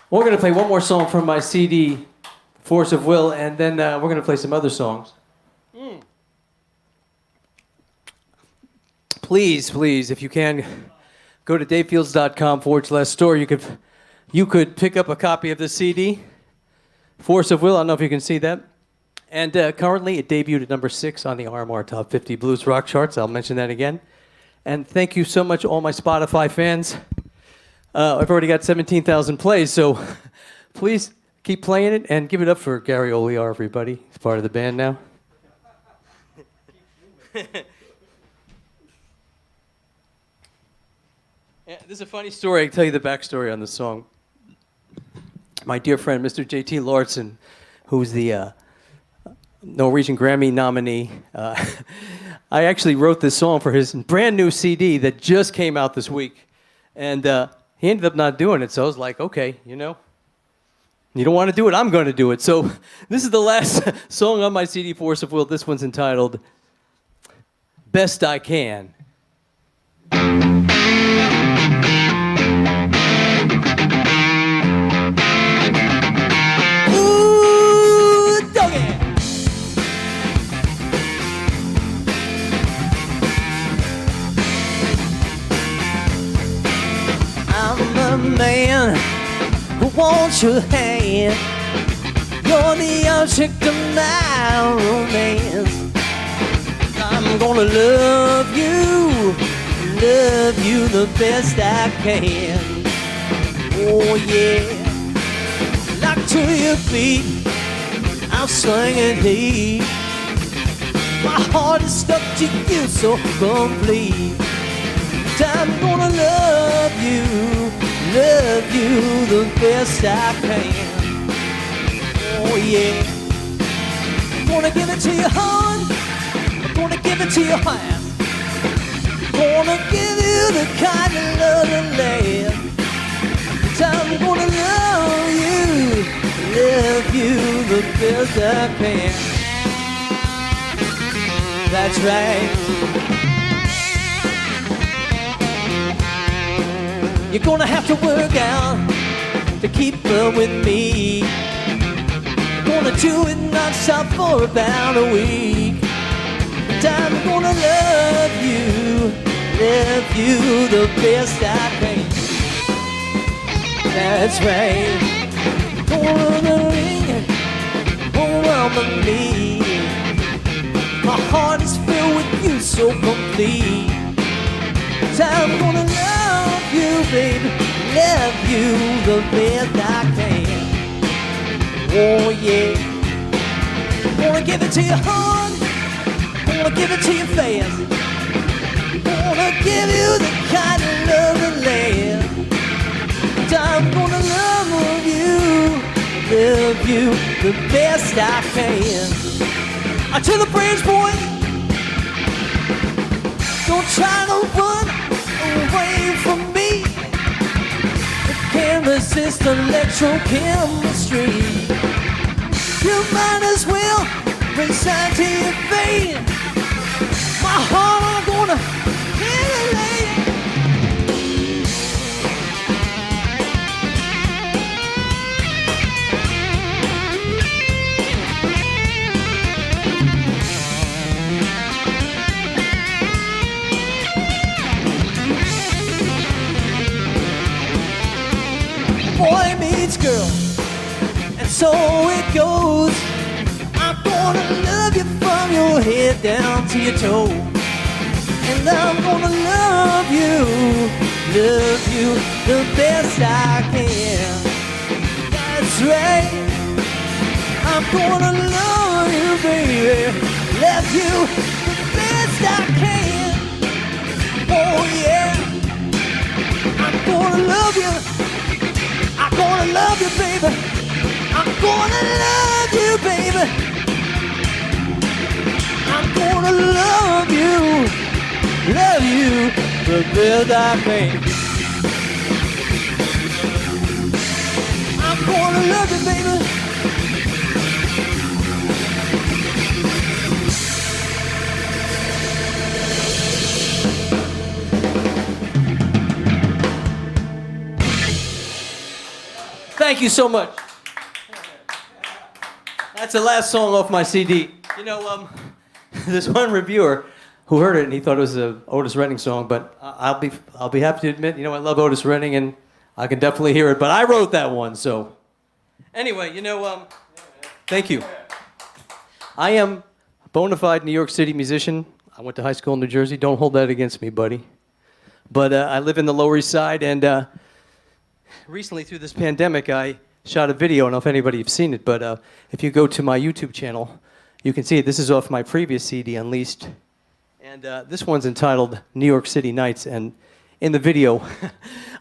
We're going to play one more song from my CD, Force of Will, and then we're going to play some other songs. Please, if you can, go to davefields.com/store. You could pick up a copy of the CD, Force of Will. I don't know if you can see that. And currently, it debuted at number 6 on the RMR Top 50 Blues Rock charts. I'll mention that again. And thank you so much, all my Spotify fans. I've already got 17,000 plays, so please keep playing it and give it up for Gary Olear, everybody. He's part of the band now. Yeah, this is a funny story. I can tell you the backstory on the song. My dear friend, Mr. J.T. Larson, who's the Norwegian Grammy nominee, I actually wrote this song for his brand new CD that just came out this week. And he ended up not doing it, so I was like, okay, you know, you don't want to do it, I'm going to do it. So this is the last song on my CD, Force of Will. This one's entitled Best I Can. Man who wants your hand. You're the object of my romance. I'm gonna love you the best I can. Oh yeah, lock to your feet, I'm swinging heat. My heart is stuck to you so complete. I'm gonna love you the best I can. Oh yeah, I'm gonna give it to your heart, I'm gonna give it to your heart. Gonna give you the kind of love that lasts. I'm gonna love you the best I can. That's right. You're gonna have to work out to keep up with me. Gonna do it non-stop for about a week. And I'm gonna love you the best I can. That's right. Gonna ring around me. My heart is filled with you so complete. I'm gonna love you, baby, love you the best I can. Oh yeah, gonna give it to your heart, gonna give it to you fast. Gonna give you the kind of love that lasts. I'm gonna love you the best I can. To the bridge, boy, don't try to run away from me. I can't resist electrochemistry. You might as well resign to your fate. My heart, I'm gonna annihilate. Boy meets girl, and so it goes. I'm gonna love you from your head down to your toe. And I'm gonna love you the best I can. That's right, I'm gonna love you, baby, love you the best I can. Oh yeah, I'm gonna love you, I'm gonna love you, baby. I'm gonna love you, baby. I'm gonna love you the best I can. I'm gonna love you, baby. Thank you so much. That's the last song off my CD. You know, there's one reviewer who heard it and he thought it was a Otis Redding song, but I'll be happy to admit, you know, I love Otis Redding and I can definitely hear it, but I wrote that one, so. Anyway, you know, thank you. I am a bona fide New York City musician. I went to high school in New Jersey. Don't hold that against me, buddy. But I live in the Lower East Side, and recently through this pandemic, I shot a video. I don't know if anybody have seen it, but if you go to my YouTube channel, you can see it. This is off my previous CD, Unleashed. And this one's entitled New York City Nights. And in the video,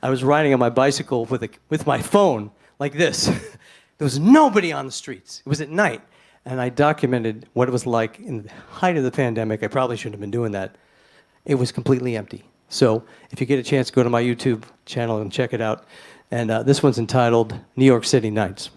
I was riding on my bicycle with my phone like this. There was nobody on the streets. It was at night. And I documented what it was like in the height of the pandemic. I probably shouldn't have been doing that. It was completely empty. So if you get a chance, go to my YouTube channel and check it out. And this one's entitled New York City Nights.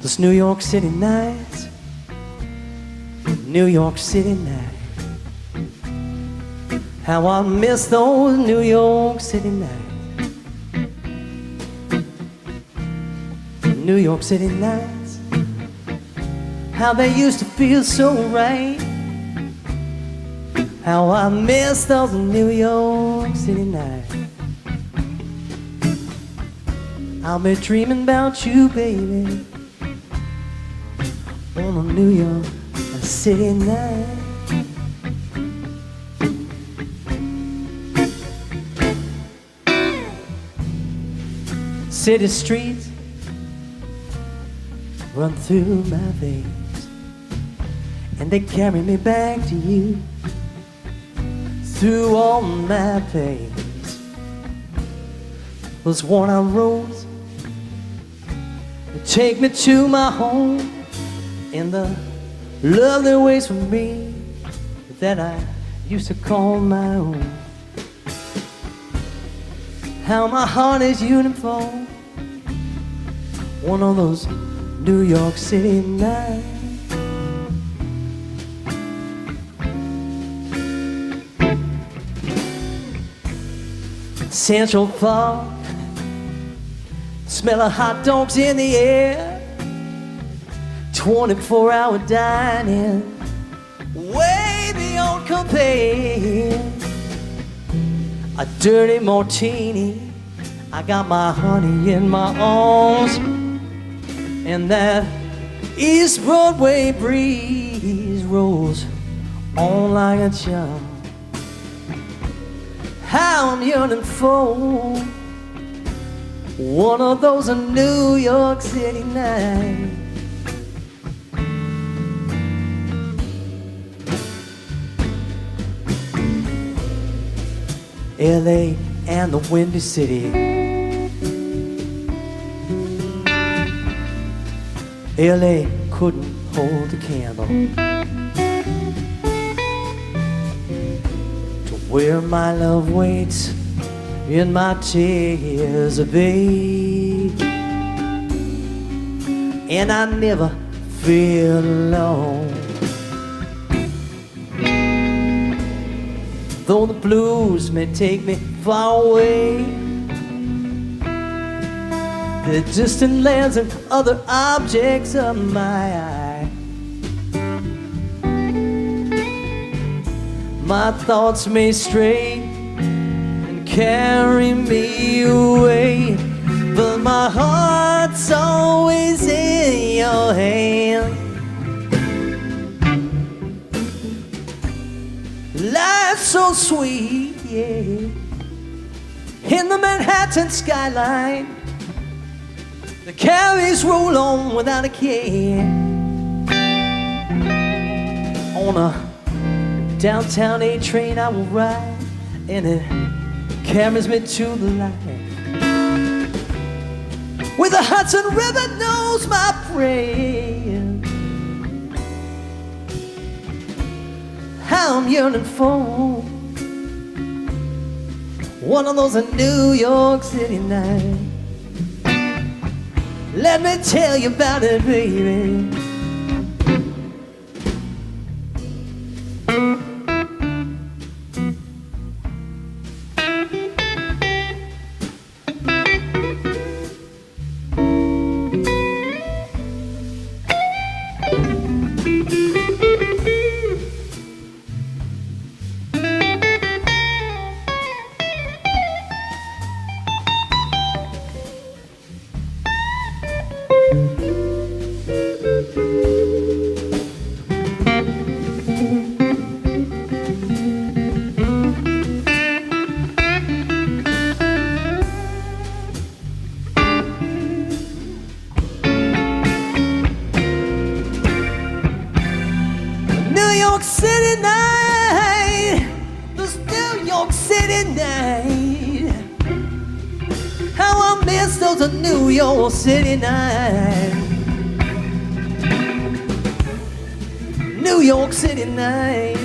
Those New York City nights, New York City nights. How I miss those New York City nights. New York City nights. How they used to feel so right. How I miss those New York City nights. I'll be dreaming about you, baby, on a New York City night. City streets run through my veins, and they carry me back to you through all my pains. Those worn-out roads that take me to my home, and the love that waits for me that I used to call my own. How my heart is yearning for one of those New York City nights. Central Park, smell of hot dogs in the air, 24-hour dining, way beyond compare. A dirty martini, I got my honey in my arms, and that East Broadway breeze rolls on like a charm. How I'm yearning for one of those New York City nights. LA and the Windy City, LA couldn't hold a candle to where my love waits in my tears of age. And I never feel alone, though the blues may take me far away. The distant lands and other objects of my eye, my thoughts may stray and carry me away, but my heart's always in your hand. Life's so sweet, yeah, in the Manhattan skyline. The cabbies roll on without a care. On a downtown A train I will ride, and it carries me to the light, where the Hudson River knows my prayer. How I'm yearning for One of those New York City nights. Let me tell you about it, baby. New York City night, this New York City night. How I miss those New York City nights. New York City night.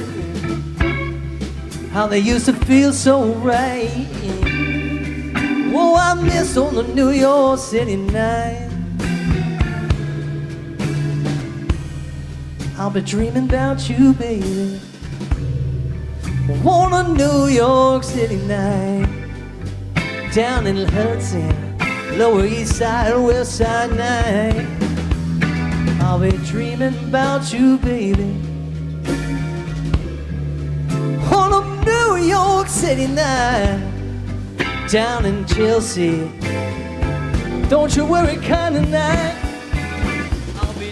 How they used to feel so right. Whoa, I miss on the New York City night. I'll be dreaming about you, baby, on a New York City night. Down in Hudson, Lower East Side, West Side night. I'll be dreaming about you, baby, on a New York City night. Down in Chelsea, don't you worry kind of night.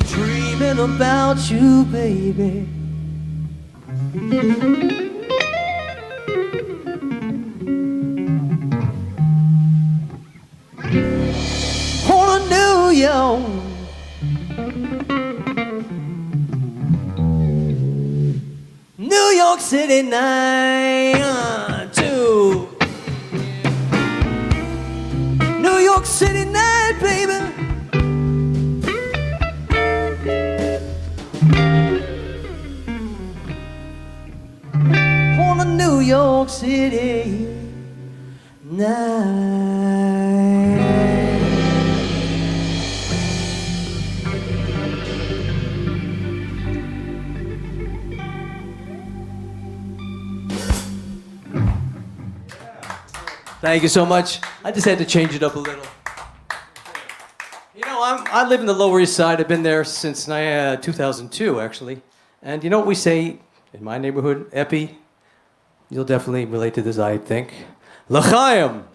Dreaming about you, baby. On a New York, New York City night, too. New York City night, baby. New York City night. Thank you so much. I just had to change it up a little. You know, I live in the Lower East Side. I've been there since 2002, actually. And you know what we say in my neighborhood, Epi? You'll definitely relate to this, I think. L'chaim!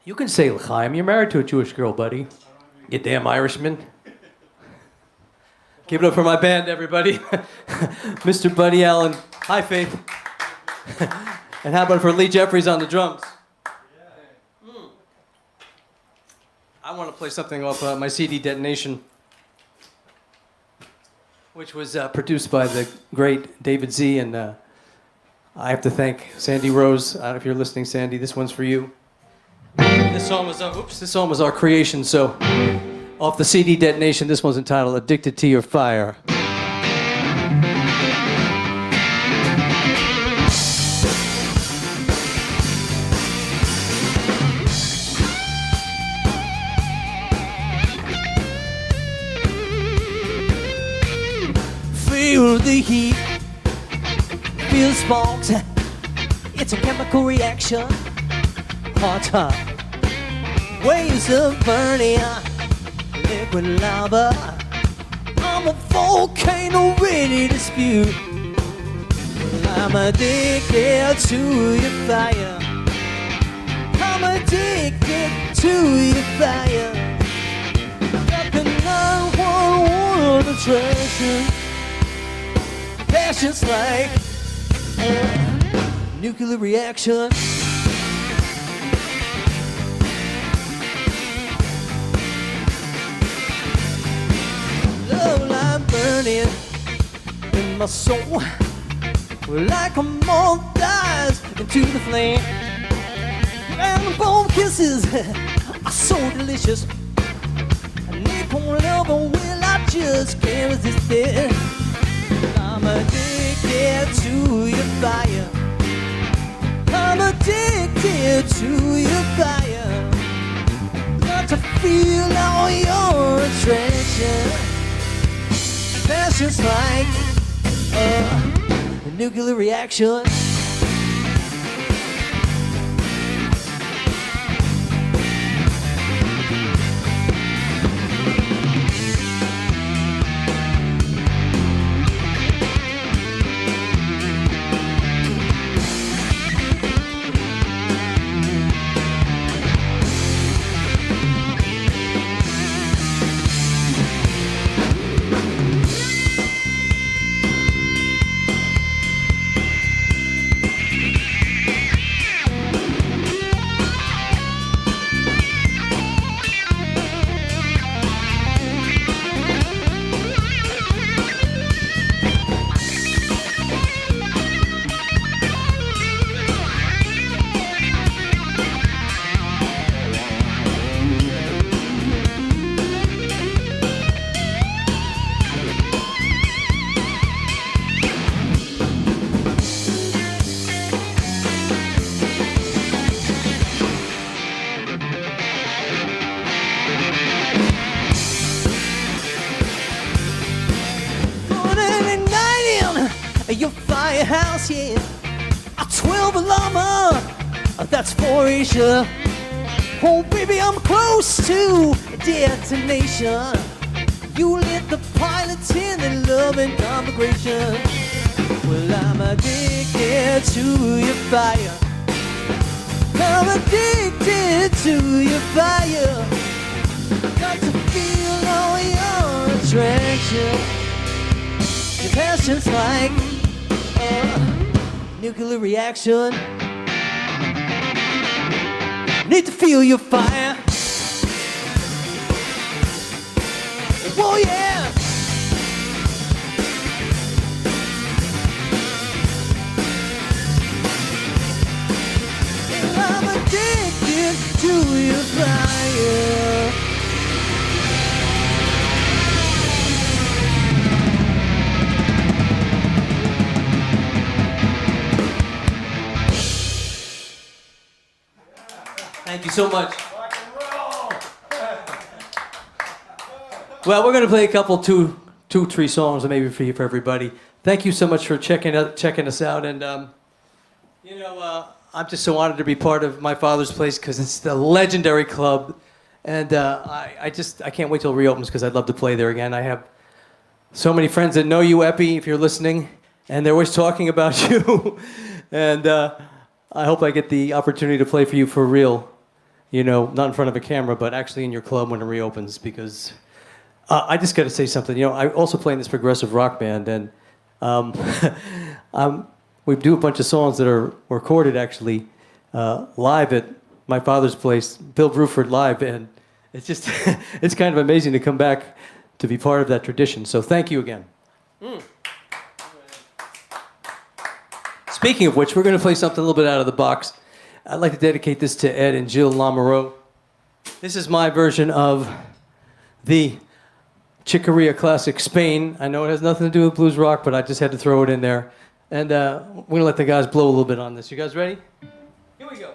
You can say l'chaim. You're married to a Jewish girl, buddy. You damn Irishman. Give it up for my band, everybody. Mr. Buddy Allen. Hi, Faith. And how about for Lee Jeffries on the drums? I want to play something off my CD Detonation, which was produced by the great David Z. And I have to thank Sandy Rose. I don't know if you're listening, Sandy. This one's for you. This song was our creation. So off the CD Detonation, this one's entitled "Addicted to Your Fire." Feel the heat, feel sparks. It's a chemical reaction. Hot, waves of burning, liquid lava. I'm a volcano ready to spew. I'm addicted to your fire. I'm addicted to your fire. Like a 911 attraction. Passion's like nuclear reaction. Love light burning in my soul, like a moth dives into the flame. And both kisses are so delicious. Napalm lover, will I just can't resist it. I'm addicted to your fire. I'm addicted to your fire. Got to feel all your attraction. Passion's like a nuclear reaction. Your firehouse, yeah. A 12 alarmer, that's for Asia. Oh, baby, I'm close to detonation. You lit the pilots in the love and conflagration. Well, I'm addicted to your fire. I'm addicted to your fire. Got to feel all your attraction. Your passion's like nuclear reaction. Need to feel your fire. Oh yeah. And I'm addicted to your fire. Thank you so much. Well, we're going to play a couple, two, three songs, maybe for everybody. Thank you so much for checking us out, and I'm just so honored to be part of My Father's Place because it's the legendary club, and I can't wait till it reopens because I'd love to play there again. I have so many friends that know you, Epi, if you're listening, and they're always talking about you, and I hope I get the opportunity to play for you for real. Not in front of a camera, but actually in your club when it reopens, because I just got to say something. I also play in this progressive rock band, and we do a bunch of songs that are recorded actually live at My Father's Place, Bill Bruford live, and it's just it's kind of amazing to come back to be part of that tradition. So thank you again. Speaking of which, we're going to play something a little bit out of the box. I'd like to dedicate this to Ed and Jill Lamoureux. This is my version of the Chicoria classic, Spain. I know it has nothing to do with blues rock, but I just had to throw it in there. And we're going to let the guys blow a little bit on this. You guys ready? Here we go.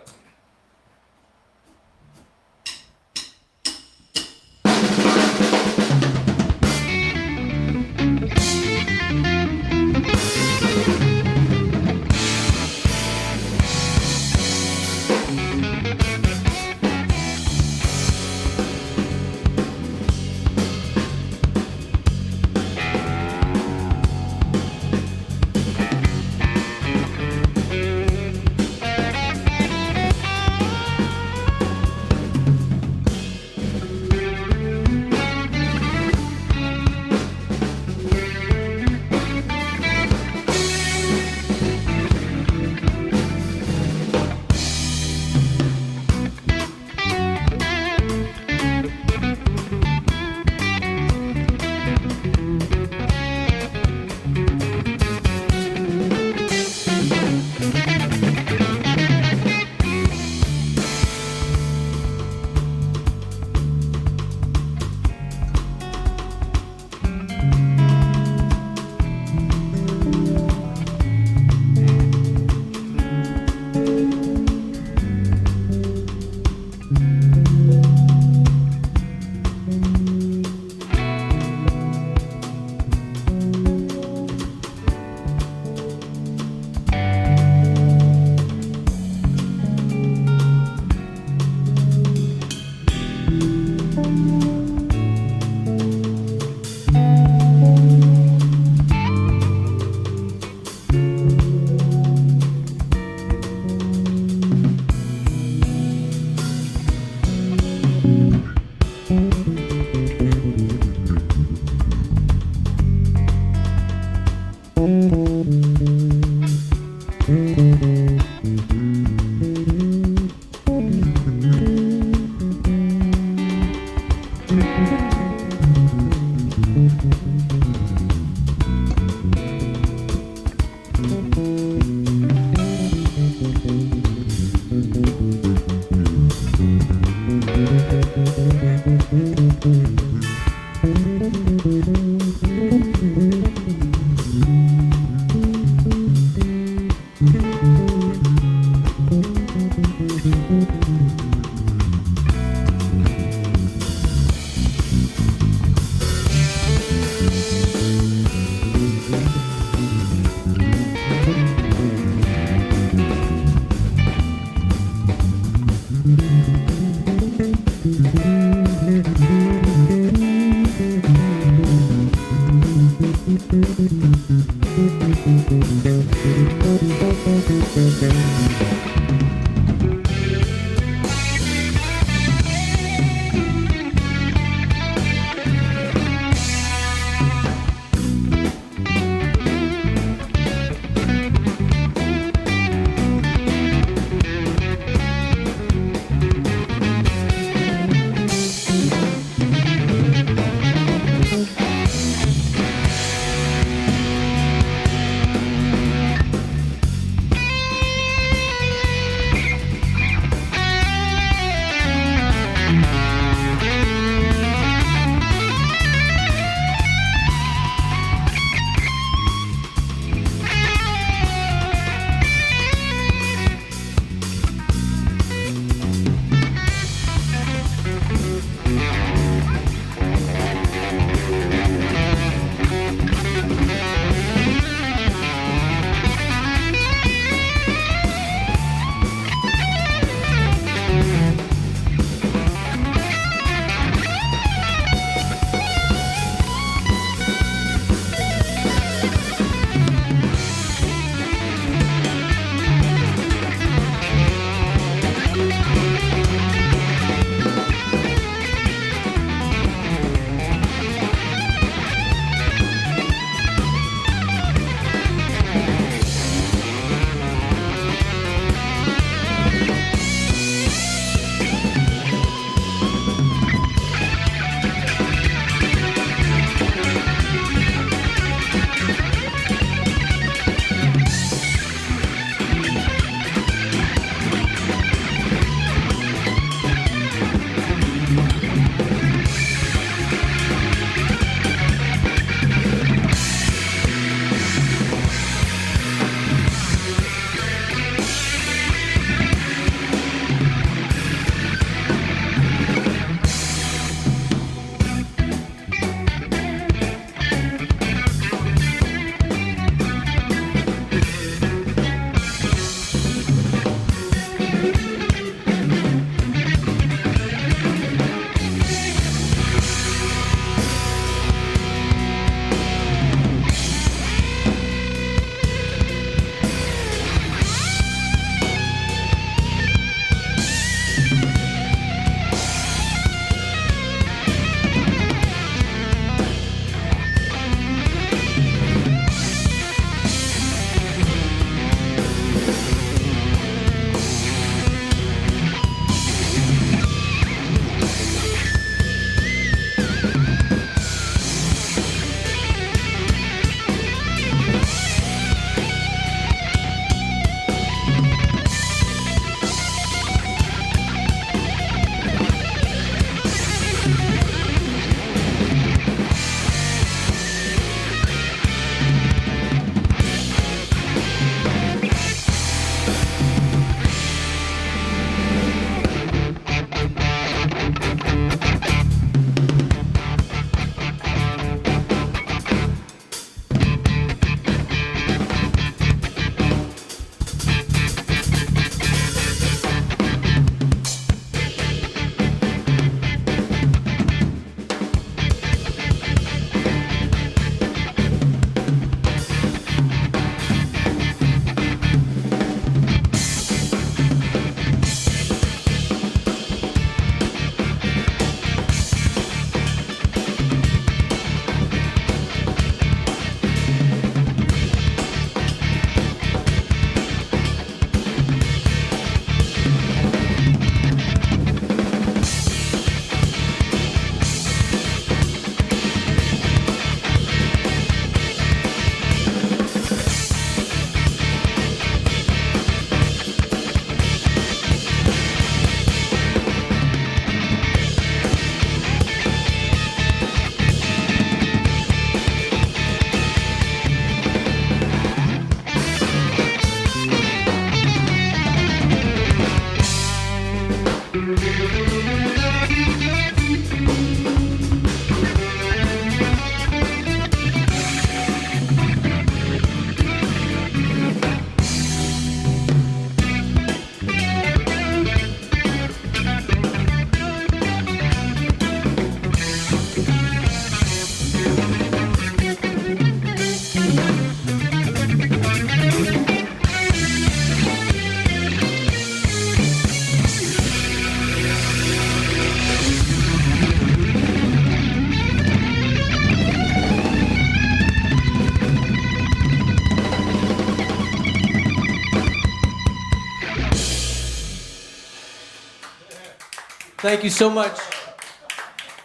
Thank you so much.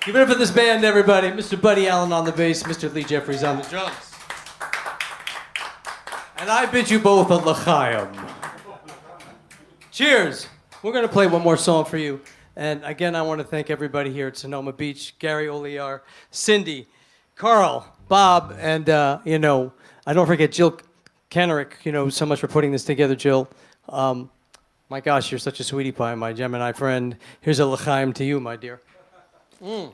Give it up for this band, everybody. Mr. Buddy Allen on the bass, Mr. Lee Jeffries on the drums. And I bid you both a l'chaim. Cheers. We're going to play one more song for you. And again, I want to thank everybody here at Sonoma Beach, Gary Oliar, Cindy, Carl, Bob, and, I don't forget Jill Kenrick, so much for putting this together, Jill. My gosh, you're such a sweetie pie, my Gemini friend. Here's a l'chaim to you, my dear. One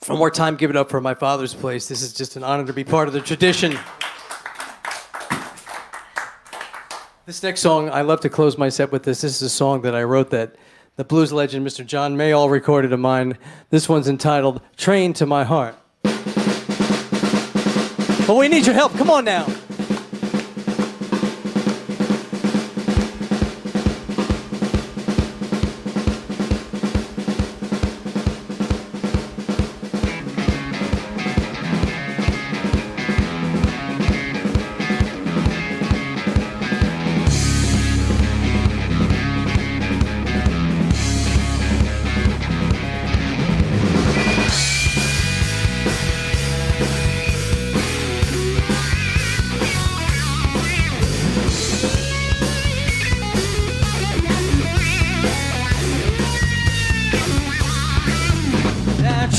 more time, give it up for My Father's Place. This is just an honor to be part of the tradition. This next song, I love to close my set with this. This is a song that I wrote that the blues legend, Mr. John Mayall, recorded of mine. This one's entitled, Train to My Heart. But we need your help. Come on now.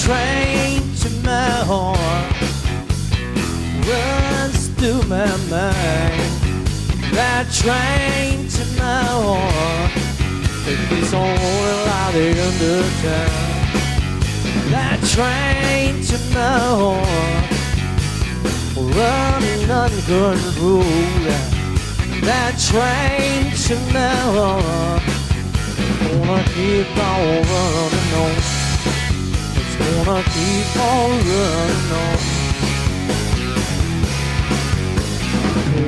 Train to my heart runs through my mind. That train to my heart, it keeps on rolling like the end of time. That train to my heart, running uncontrolled. That train to my heart, gonna keep on running on. Gonna keep on running on.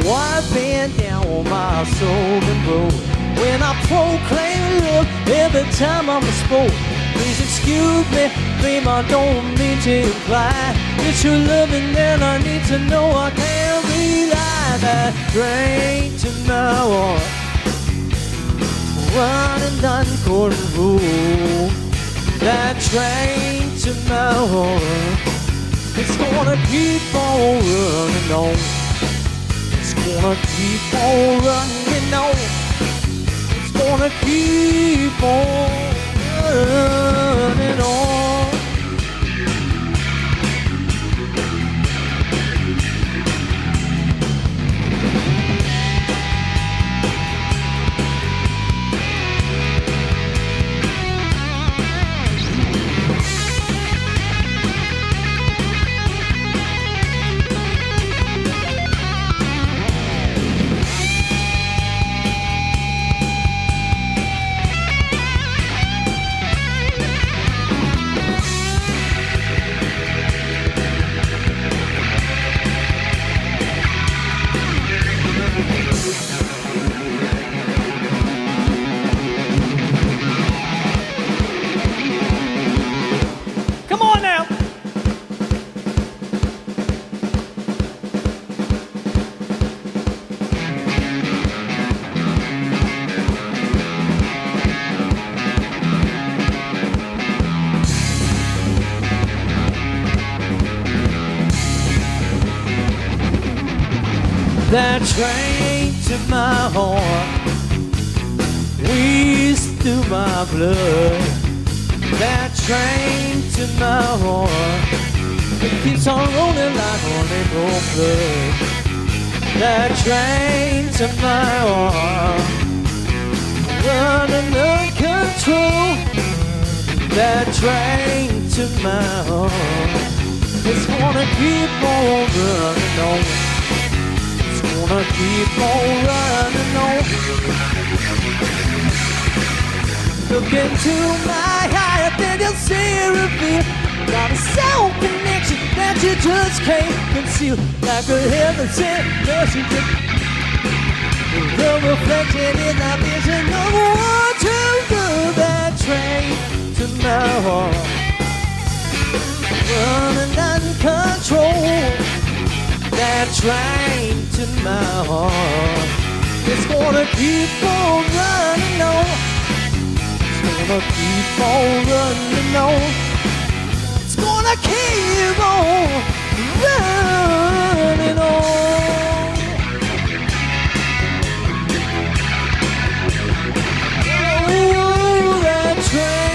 I've been down on my soul and road when I proclaim love every time I'm spoke. Please excuse me, babe, I don't mean to imply it's your loving that I need to know. I can't rely that train to my heart, running uncontrolled. That train to my heart, it's gonna keep on running on. It's gonna keep on running on. It's gonna keep on running on. That train to my heart, whizzed through my blood. That train to my heart, it keeps on rolling like on April flood. That train to my heart, running uncontrolled. That train to my heart, it's gonna keep on running on. Gonna keep on running on. Look into my eye, then you'll see it reveal. Got a soul connection that you just can't conceal. Like a heaven sent messenger, the reflection in the vision of what to do. That train to my heart, running uncontrolled. That train to my heart, it's gonna keep on running on. gonna keep on running on. It's gonna keep on running on. Oh, that train.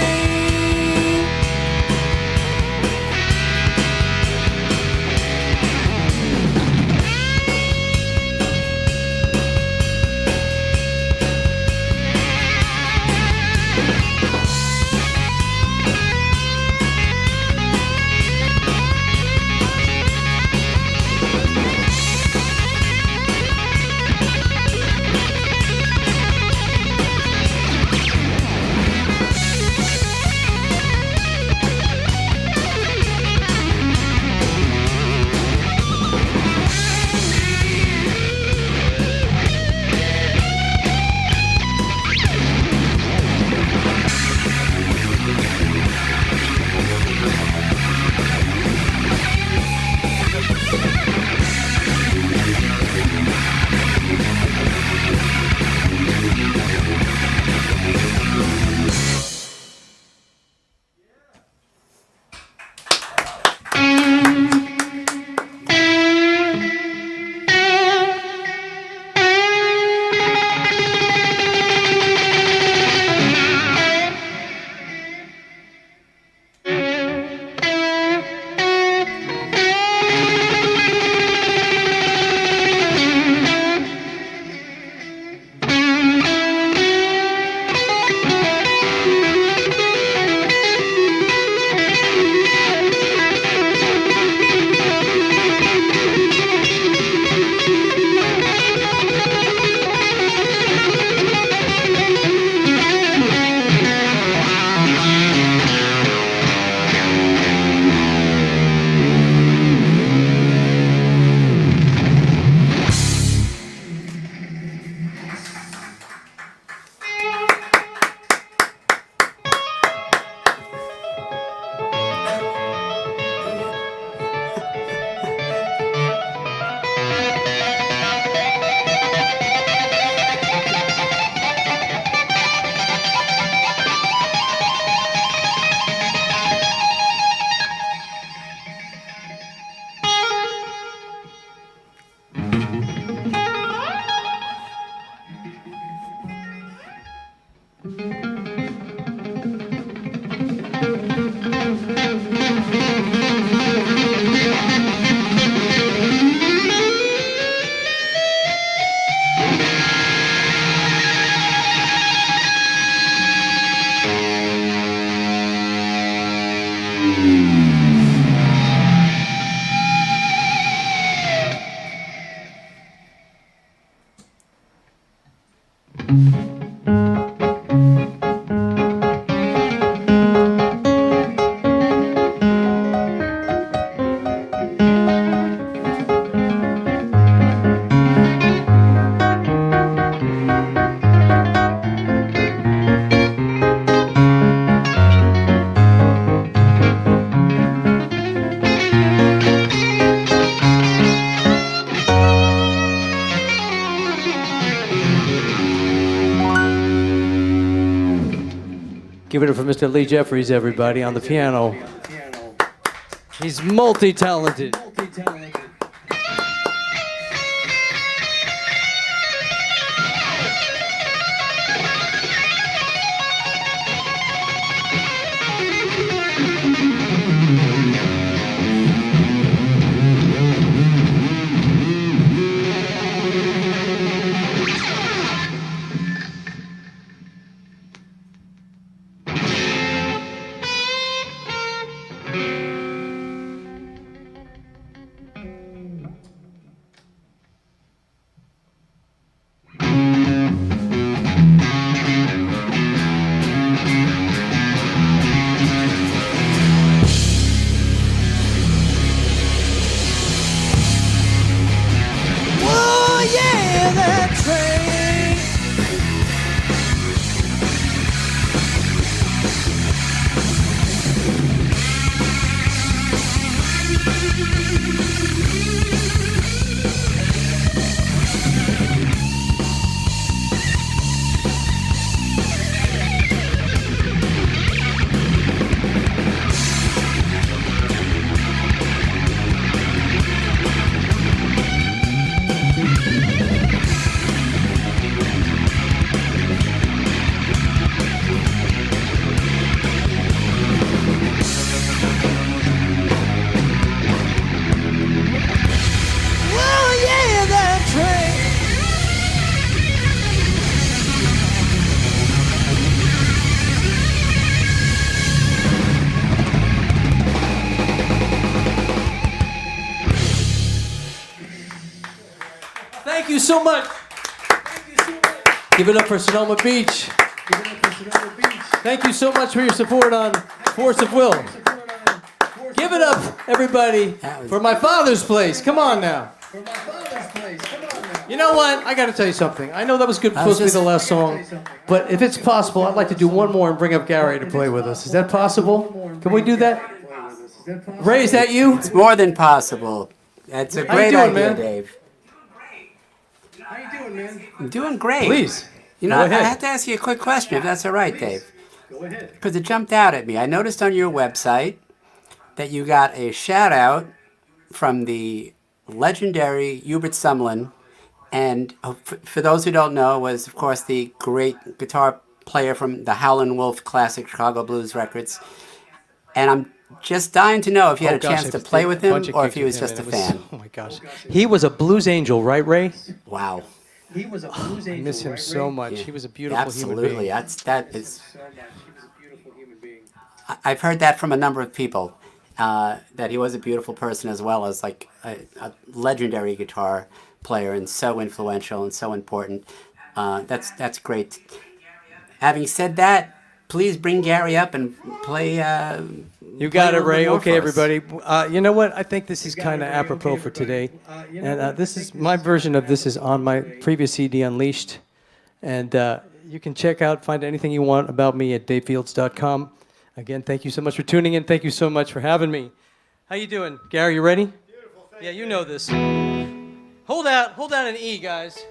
Give it up for Mr. Lee Jeffries, everybody, on the piano. He's multi-talented. Thank you so much. Give it up for Sonoma Beach. Thank you so much for your support on Force of Will. Give it up, everybody, for my father's place. Come on now. You know what? I got to tell you something. I know that was supposed to be the last song, but if it's possible, I'd like to do one more and bring up Gary to play with us. Is that possible? Can we do that? Ray, is that you? It's more than possible. That's a How you great doing, idea, man? Dave. How you doing, man? I'm doing great. Please. You know, Go I ahead. have to ask you a quick question, if that's all right, Dave. Go ahead. Because it jumped out at me. I noticed on your website that you got a shout out from the legendary Hubert Sumlin. And for those who don't know, was, of course, the great guitar player from the Howlin' Wolf classic Chicago Blues records. And I'm just dying to know if you had a chance to play with him or if he was just a fan. Oh my gosh. He was a blues angel, right, Ray? Wow. He was a blues I angel. miss him right, so Ray? much. He was a beautiful human Absolutely. being. That is. So much. He was a beautiful human being. I've heard that from a number of people, that he was a beautiful person as well as like a legendary guitar player and so influential and so important. That's great. Having said that, please bring Gary up and play. You got play a it, little bit Ray. more Okay, for us. everybody. You know what? I think this is kind of apropos for today. And this is my version of this is on my previous CD, Unleashed. And you can find anything you want about me at davefields.com. Again, thank you so much for tuning in. Thank you so much for having me. How you doing? Gary, you ready? Beautiful. Yeah, you know this. Hold out an E, guys.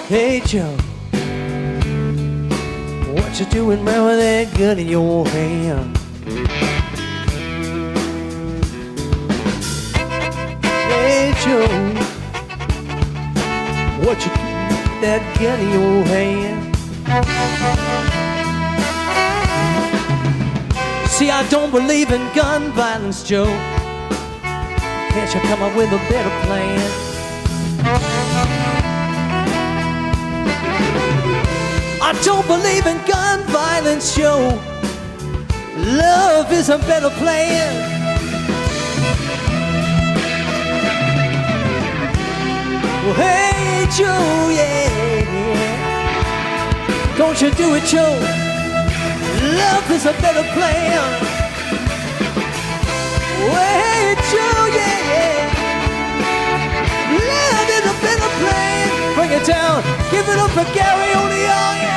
Hey Joe, what you doing man with that gun in your hand? Hey Joe, what you doing with that gun in your hand? See, I don't believe in gun violence, Joe. Can't you come up with a better plan? I don't believe in gun violence, Joe. Love is a better plan. Well, hey, Joe, yeah. Don't you do it, Joe. Love is a better plan. Well, hey, Joe, yeah. Love is a better plan. Bring it down. Give it up for Gary on the R, yeah.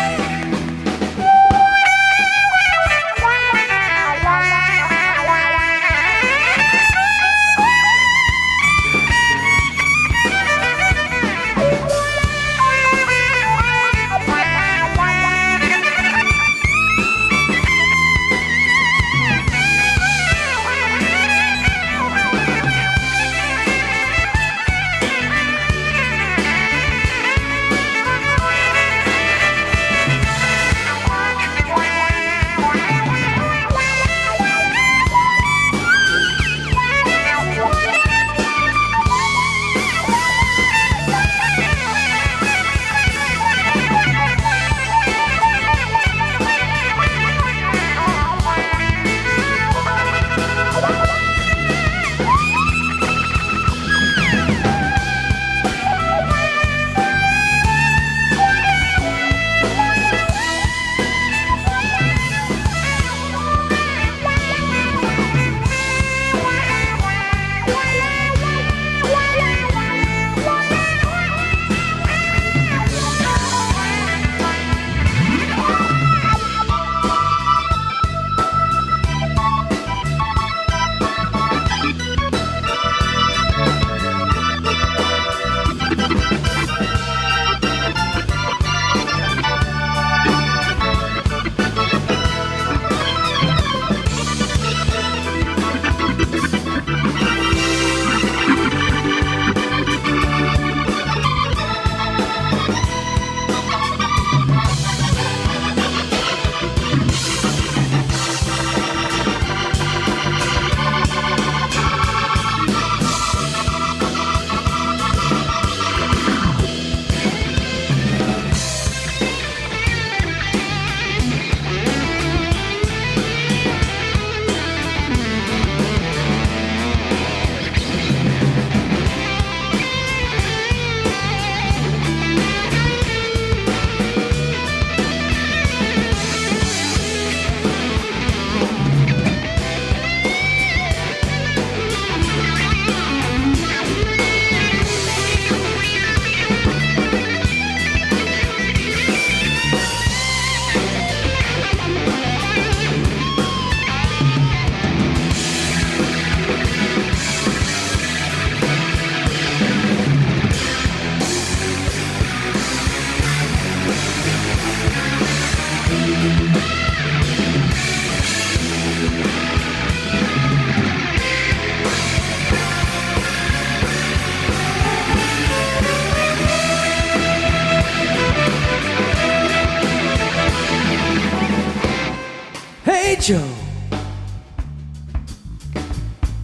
Hey Joe,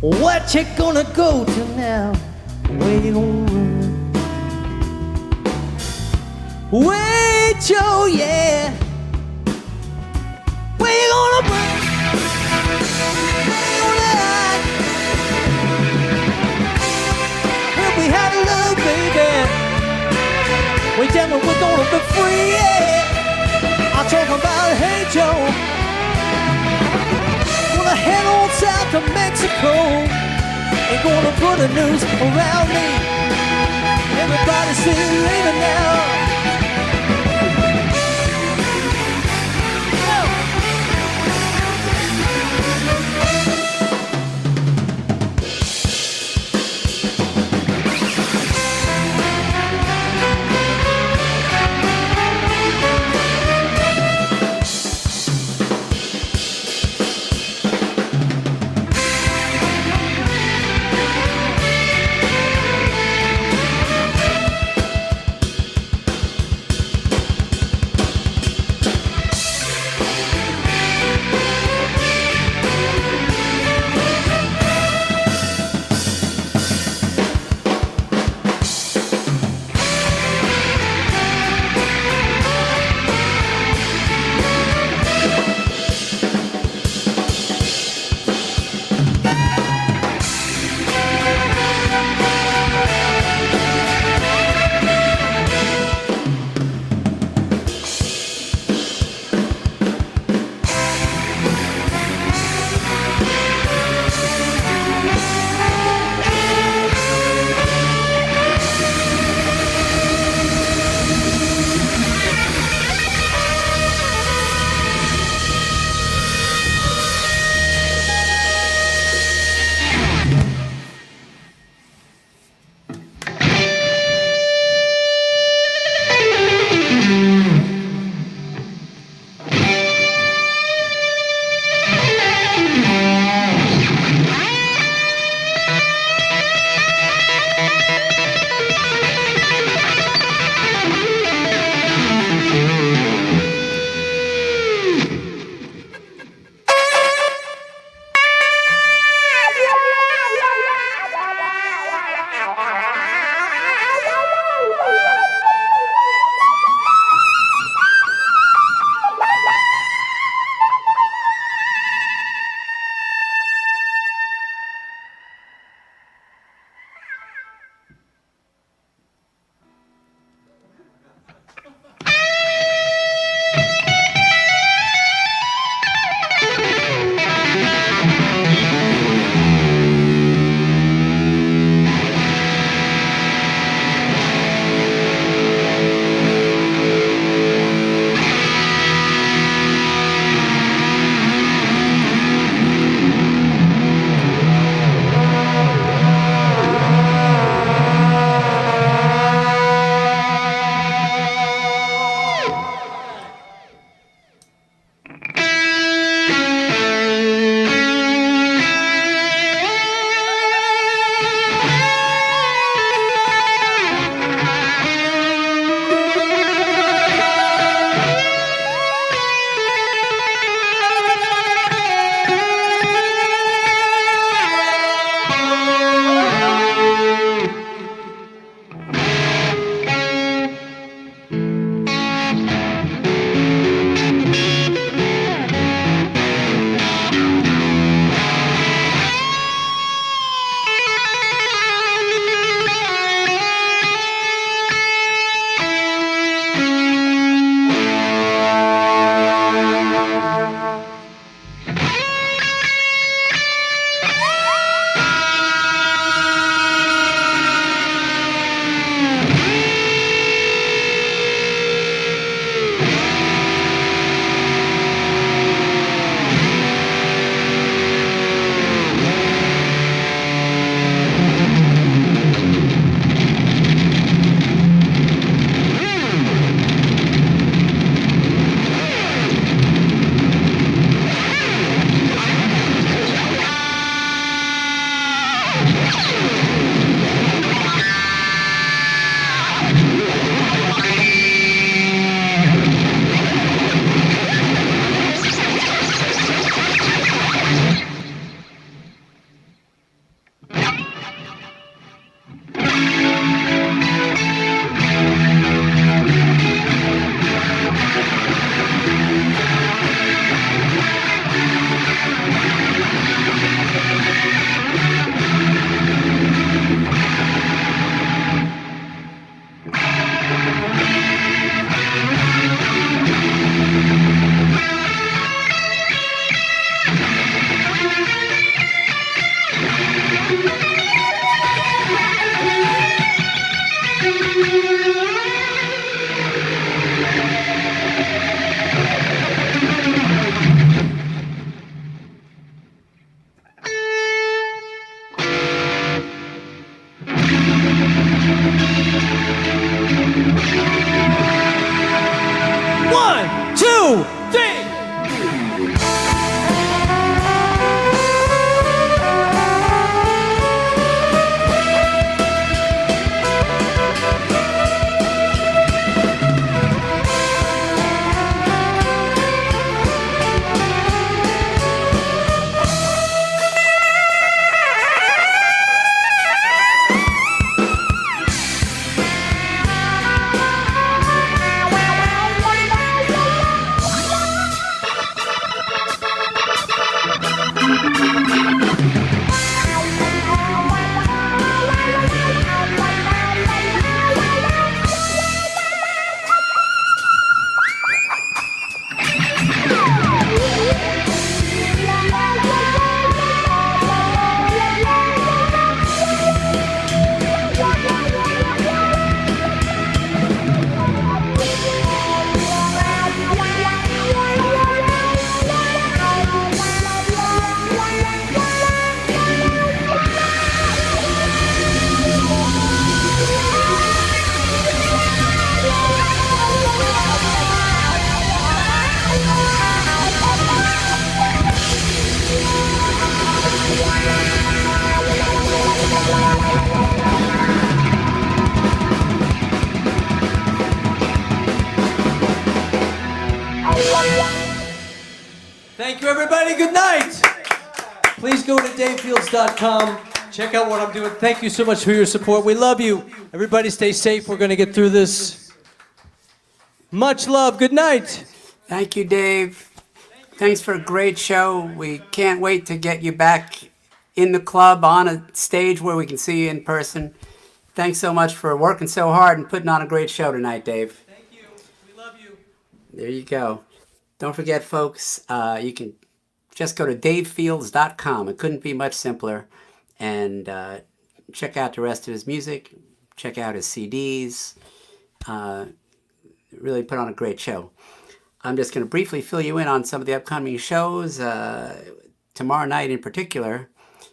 what you gonna go to now? Where you gonna run? Hey Joe, yeah. Where you gonna run? Where you gonna hide? When we had a love, baby, we tell me we're gonna be free, yeah. I'm talking about hey Joe. Gonna head on south to Mexico. Ain't gonna put a noose around me. Everybody say later now. Thank you, everybody. Good night. Please go to davefields.com. Check out what I'm doing. Thank you so much for your support. We love you. Everybody stay safe. We're going to get through this. Much love. Good night. Thank you, Dave. Thanks for a great show. We can't wait to get you back in the club on a stage where we can see you in person. Thanks so much for working so hard and putting on a great show tonight, Dave. Thank you. We love you. There you go. Don't forget, folks, you can just go to davefields.com. It couldn't be much simpler. And check out the rest of his music. Check out his CDs. Really put on a great show. I'm just going to briefly fill you in on some of the upcoming shows. Tomorrow night in particular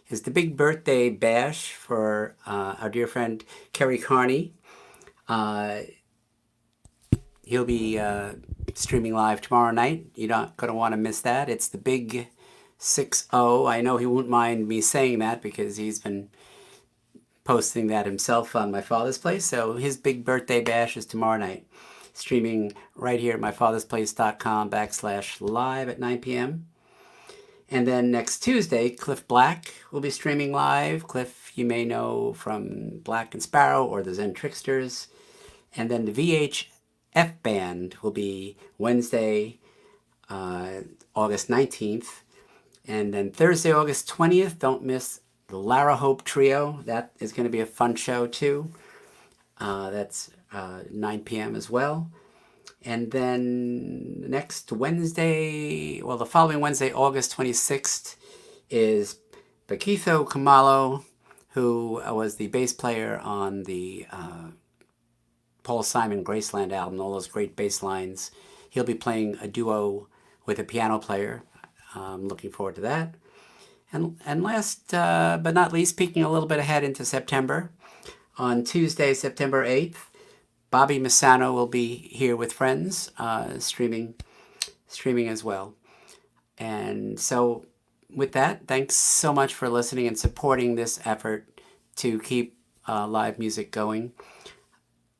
is the big birthday bash for our dear friend Kerry Carney. He'll be streaming live tomorrow night. You're not going to want to miss that. It's the big 6-0. I know he won't mind me saying that because he's been posting that himself on My Father's Place. So his big birthday bash is tomorrow night. Streaming right here at myfathersplace.com/live at 9 p.m. And then next Tuesday, Cliff Black will be streaming live. Cliff, you may know from Black and Sparrow or the Zen Tricksters. And then the VHF Band will be Wednesday, August 19th. And then Thursday, August 20th, don't miss the Lara Hope Trio. That is going to be a fun show too. That's 9 p.m. as well. And then next Wednesday, well, the following Wednesday, August 26th, is Bakitho Kamalo, who was the bass player on the Paul Simon Graceland album, all those great bass lines. He'll be playing a duo with a piano player. I'm looking forward to that. And last but not least, peeking a little bit ahead into September, on Tuesday, September 8th, Bobby Misano will be here with friends, streaming as well. And so with that, thanks so much for listening and supporting this effort to keep live music going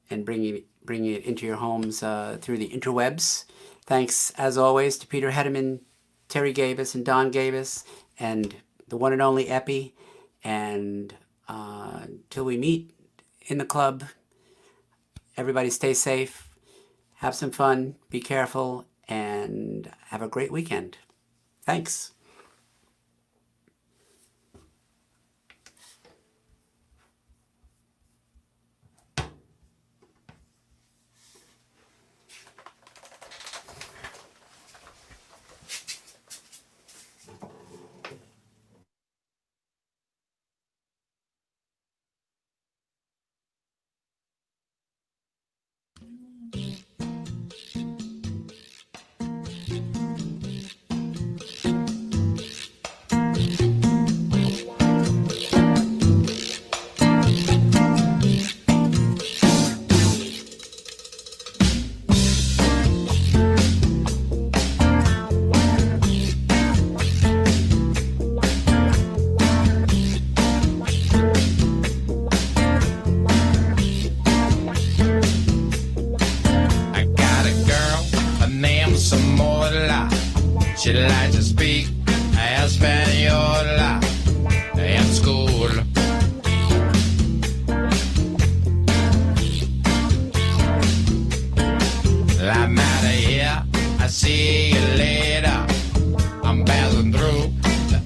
and bringing it into your homes through the interwebs. Thanks, as always, to Peter Hederman, Terry Gabus, and Don Gabus, and the one and only Epi. And till we meet in the club, everybody stay safe, have some fun, be careful, and have a great weekend. Thanks. She likes to speak Espanol at school. I'm out of here, I see you later. I'm passing through the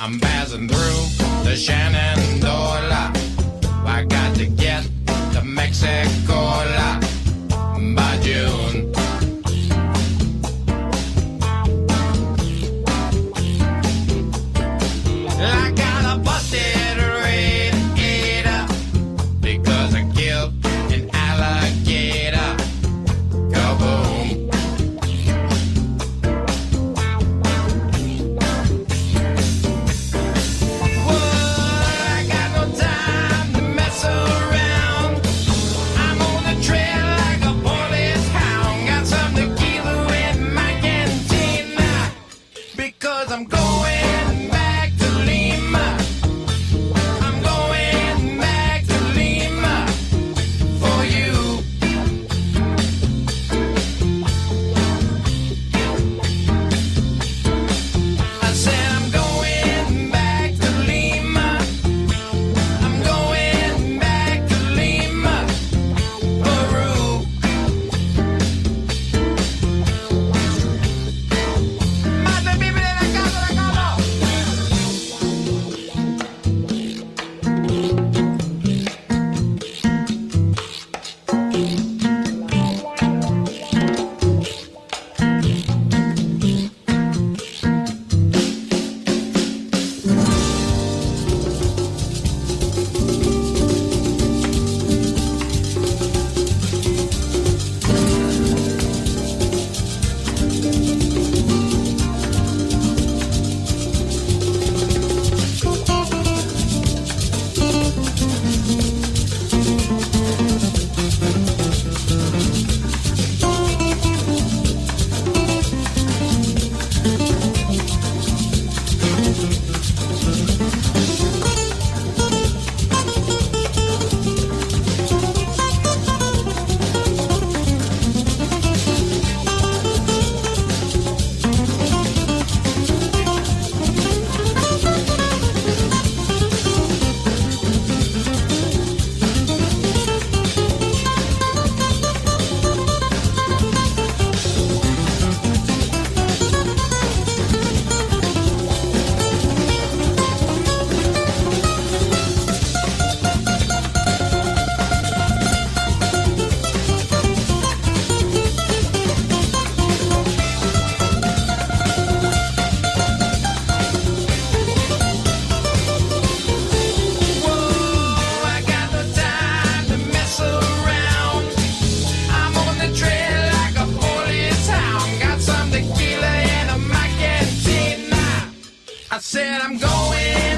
I'm passing through the Shenandoah. I got to get to Mexico by June. I got a busted radiator because I killed an alligator. Kaboom. I got no time to mess around. I'm on the trail like a police hound. Got some tequila in my cantina because I'm going back to Lima. I'm going back to Lima for you. I said I'm going back to Lima. I'm going back to Lima, Peru. Más de vive de la casa. I got no time to mess around. I'm on the trail like a police hound. Got some tequila in my cantina. I said I'm going